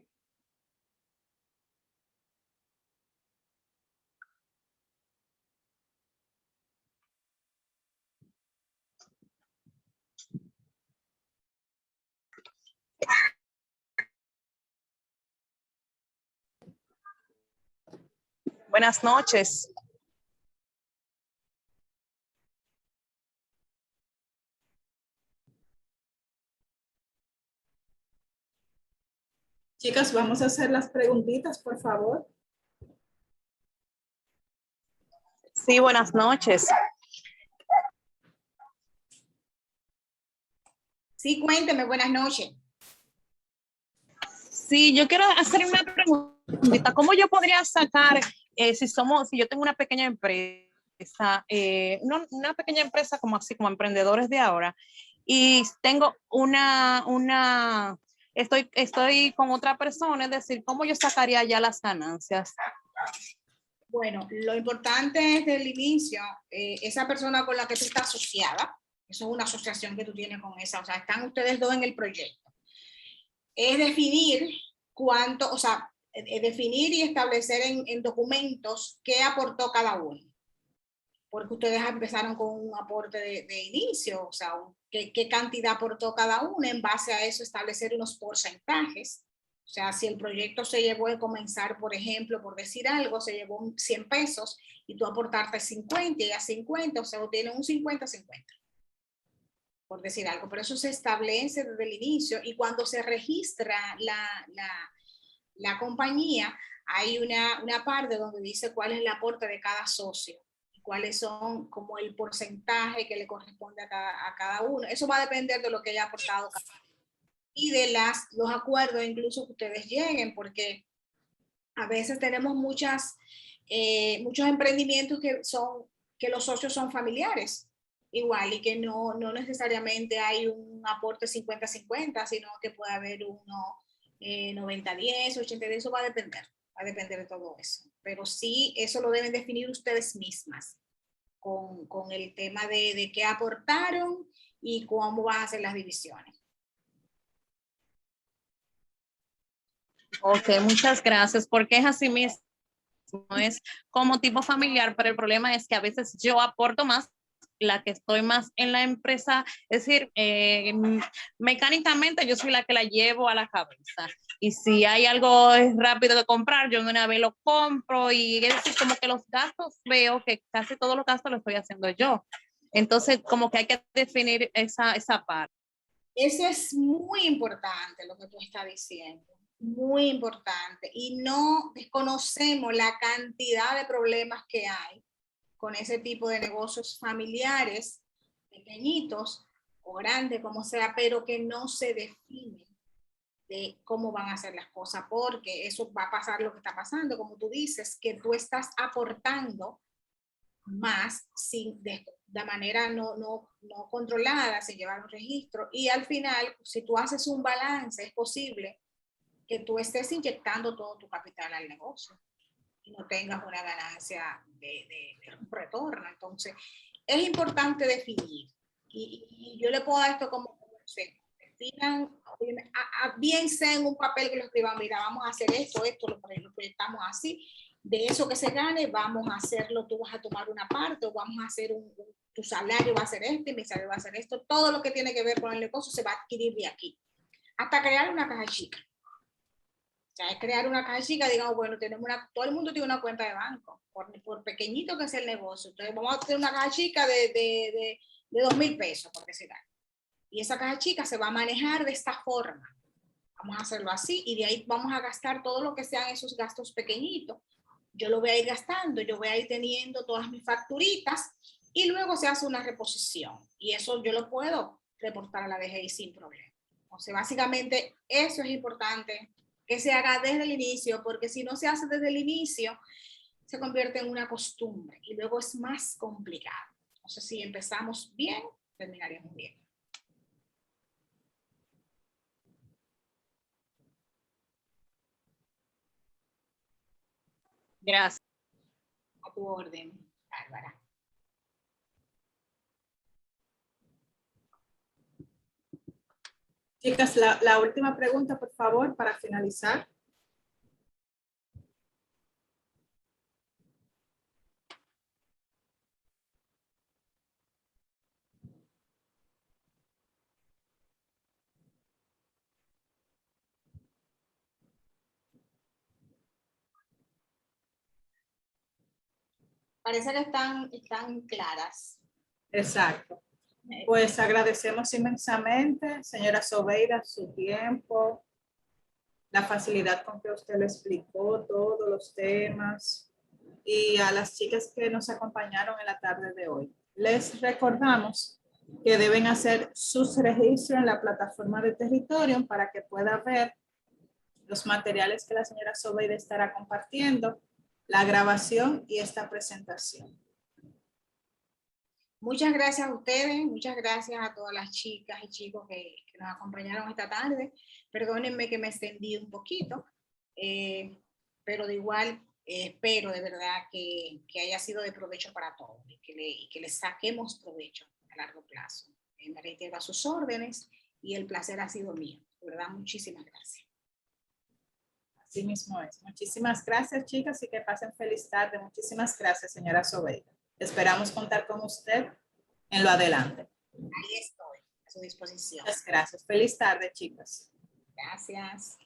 Buenas noches. Chicas, vamos a hacer las preguntitas, por favor. Sí, buenas noches. Sí, cuénteme, buenas noches. Sí, yo quiero hacer una preguntita. ¿Cómo yo podría sacar, si yo tengo una pequeña empresa, una pequeña empresa como así, como emprendedores de ahora, y tengo estoy con otra persona, es decir, ¿cómo yo sacaría ya las ganancias? Bueno, lo importante desde el inicio, esa persona con la que tú estás asociada, eso es una asociación que tú tienes con esa, o sea, están ustedes dos en el proyecto. Es definir definir y establecer en documentos qué aportó cada uno. Porque ustedes empezaron con un aporte de inicio, o sea, qué cantidad aportó cada uno, en base a eso establecer unos porcentajes. O sea, si el proyecto se llevó a comenzar, por ejemplo, por decir algo, se llevó 100 pesos y tú aportaste 50 y a 50, o sea, tiene un 50-50. Por decir algo, pero eso se establece desde el inicio y cuando se registra la compañía, hay una parte donde dice cuál es el aporte de cada socio, cuáles son como el porcentaje que le corresponde a cada uno. Eso va a depender de lo que haya aportado cada uno y de los acuerdos incluso que ustedes lleguen, porque a veces tenemos muchas muchos emprendimientos que los socios son familiares, igual, y que no necesariamente hay un aporte 50-50, sino que puede haber uno 90-10, 80-10, eso va a depender de todo eso. Pero sí, eso lo deben definir ustedes mismas con el tema de qué aportaron y cómo van a hacer las divisiones. Ok, muchas gracias, porque es así mismo, es como tipo familiar, pero el problema es que a veces yo aporto más, la que estoy más en la empresa, es decir, mecánicamente yo soy la que la llevo a la cabeza. Y si hay algo rápido de comprar, yo de una vez lo compro y es decir, como que los gastos, veo que casi todos los gastos los estoy haciendo yo. Entonces, como que hay que definir esa parte. Eso es muy importante lo que tú estás diciendo, muy importante. Y no desconocemos la cantidad de problemas que hay con ese tipo de negocios familiares, pequeñitos o grandes, como sea, pero que no se definen de cómo van a hacer las cosas, porque eso va a pasar lo que está pasando, como tú dices, que tú estás aportando más de manera no controlada, sin llevar un registro, y al final, si tú haces un balance, es posible que tú estés inyectando todo tu capital al negocio y no tengas una ganancia de un retorno. Entonces, es importante definir, y yo le puedo dar esto como consejo. Definan, bien sea en un papel que lo escriban, mira, vamos a hacer esto, lo proyectamos así, de eso que se gane, vamos a hacerlo, tú vas a tomar una parte, o vamos a hacer tu salario va a ser este, mi salario va a ser esto, todo lo que tiene que ver con el negocio se va a adquirir de aquí, hasta crear una caja chica. O sea, es crear una caja chica, digamos, bueno, todo el mundo tiene una cuenta de banco, por pequeñito que sea el negocio. Entonces, vamos a tener una caja chica de 2,000 pesos, por decir algo. Y esa caja chica se va a manejar de esta forma. Vamos a hacerlo así, y de ahí vamos a gastar todo lo que sean esos gastos pequeñitos. Yo lo voy a ir gastando, yo voy a ir teniendo todas mis facturitas, y luego se hace una reposición. Y eso yo lo puedo reportar a la DGI sin problema. O sea, básicamente, eso es importante que se haga desde el inicio, porque si no se hace desde el inicio, se convierte en una costumbre y luego es más complicado. Entonces, si empezamos bien, terminaríamos bien. Gracias. A tu orden, Bárbara. Chicas, la última pregunta, por favor, para finalizar. Parece que están claras. Exacto. Pues agradecemos inmensamente, señora Sobeida, su tiempo, la facilidad con que usted lo explicó, todos los temas, y a las chicas que nos acompañaron en la tarde de hoy. Les recordamos que deben hacer sus registros en la plataforma de Territorium para que pueda ver los materiales que la señora Sobeida estará compartiendo, la grabación y esta presentación. Muchas gracias a ustedes, muchas gracias a todas las chicas y chicos que nos acompañaron esta tarde. Perdónenme que me extendí un poquito, pero de igual espero de verdad que haya sido de provecho para todos y que le saquemos provecho a largo plazo. Me reitero a sus órdenes y el placer ha sido mío. De verdad, muchísimas gracias. Así mismo es. Muchísimas gracias, chicas, y que pasen feliz tarde. Muchísimas gracias, señora Sobeida. Esperamos contar con usted en lo adelante. Ahí estoy, a su disposición. Muchas gracias. Feliz tarde, chicas. Gracias.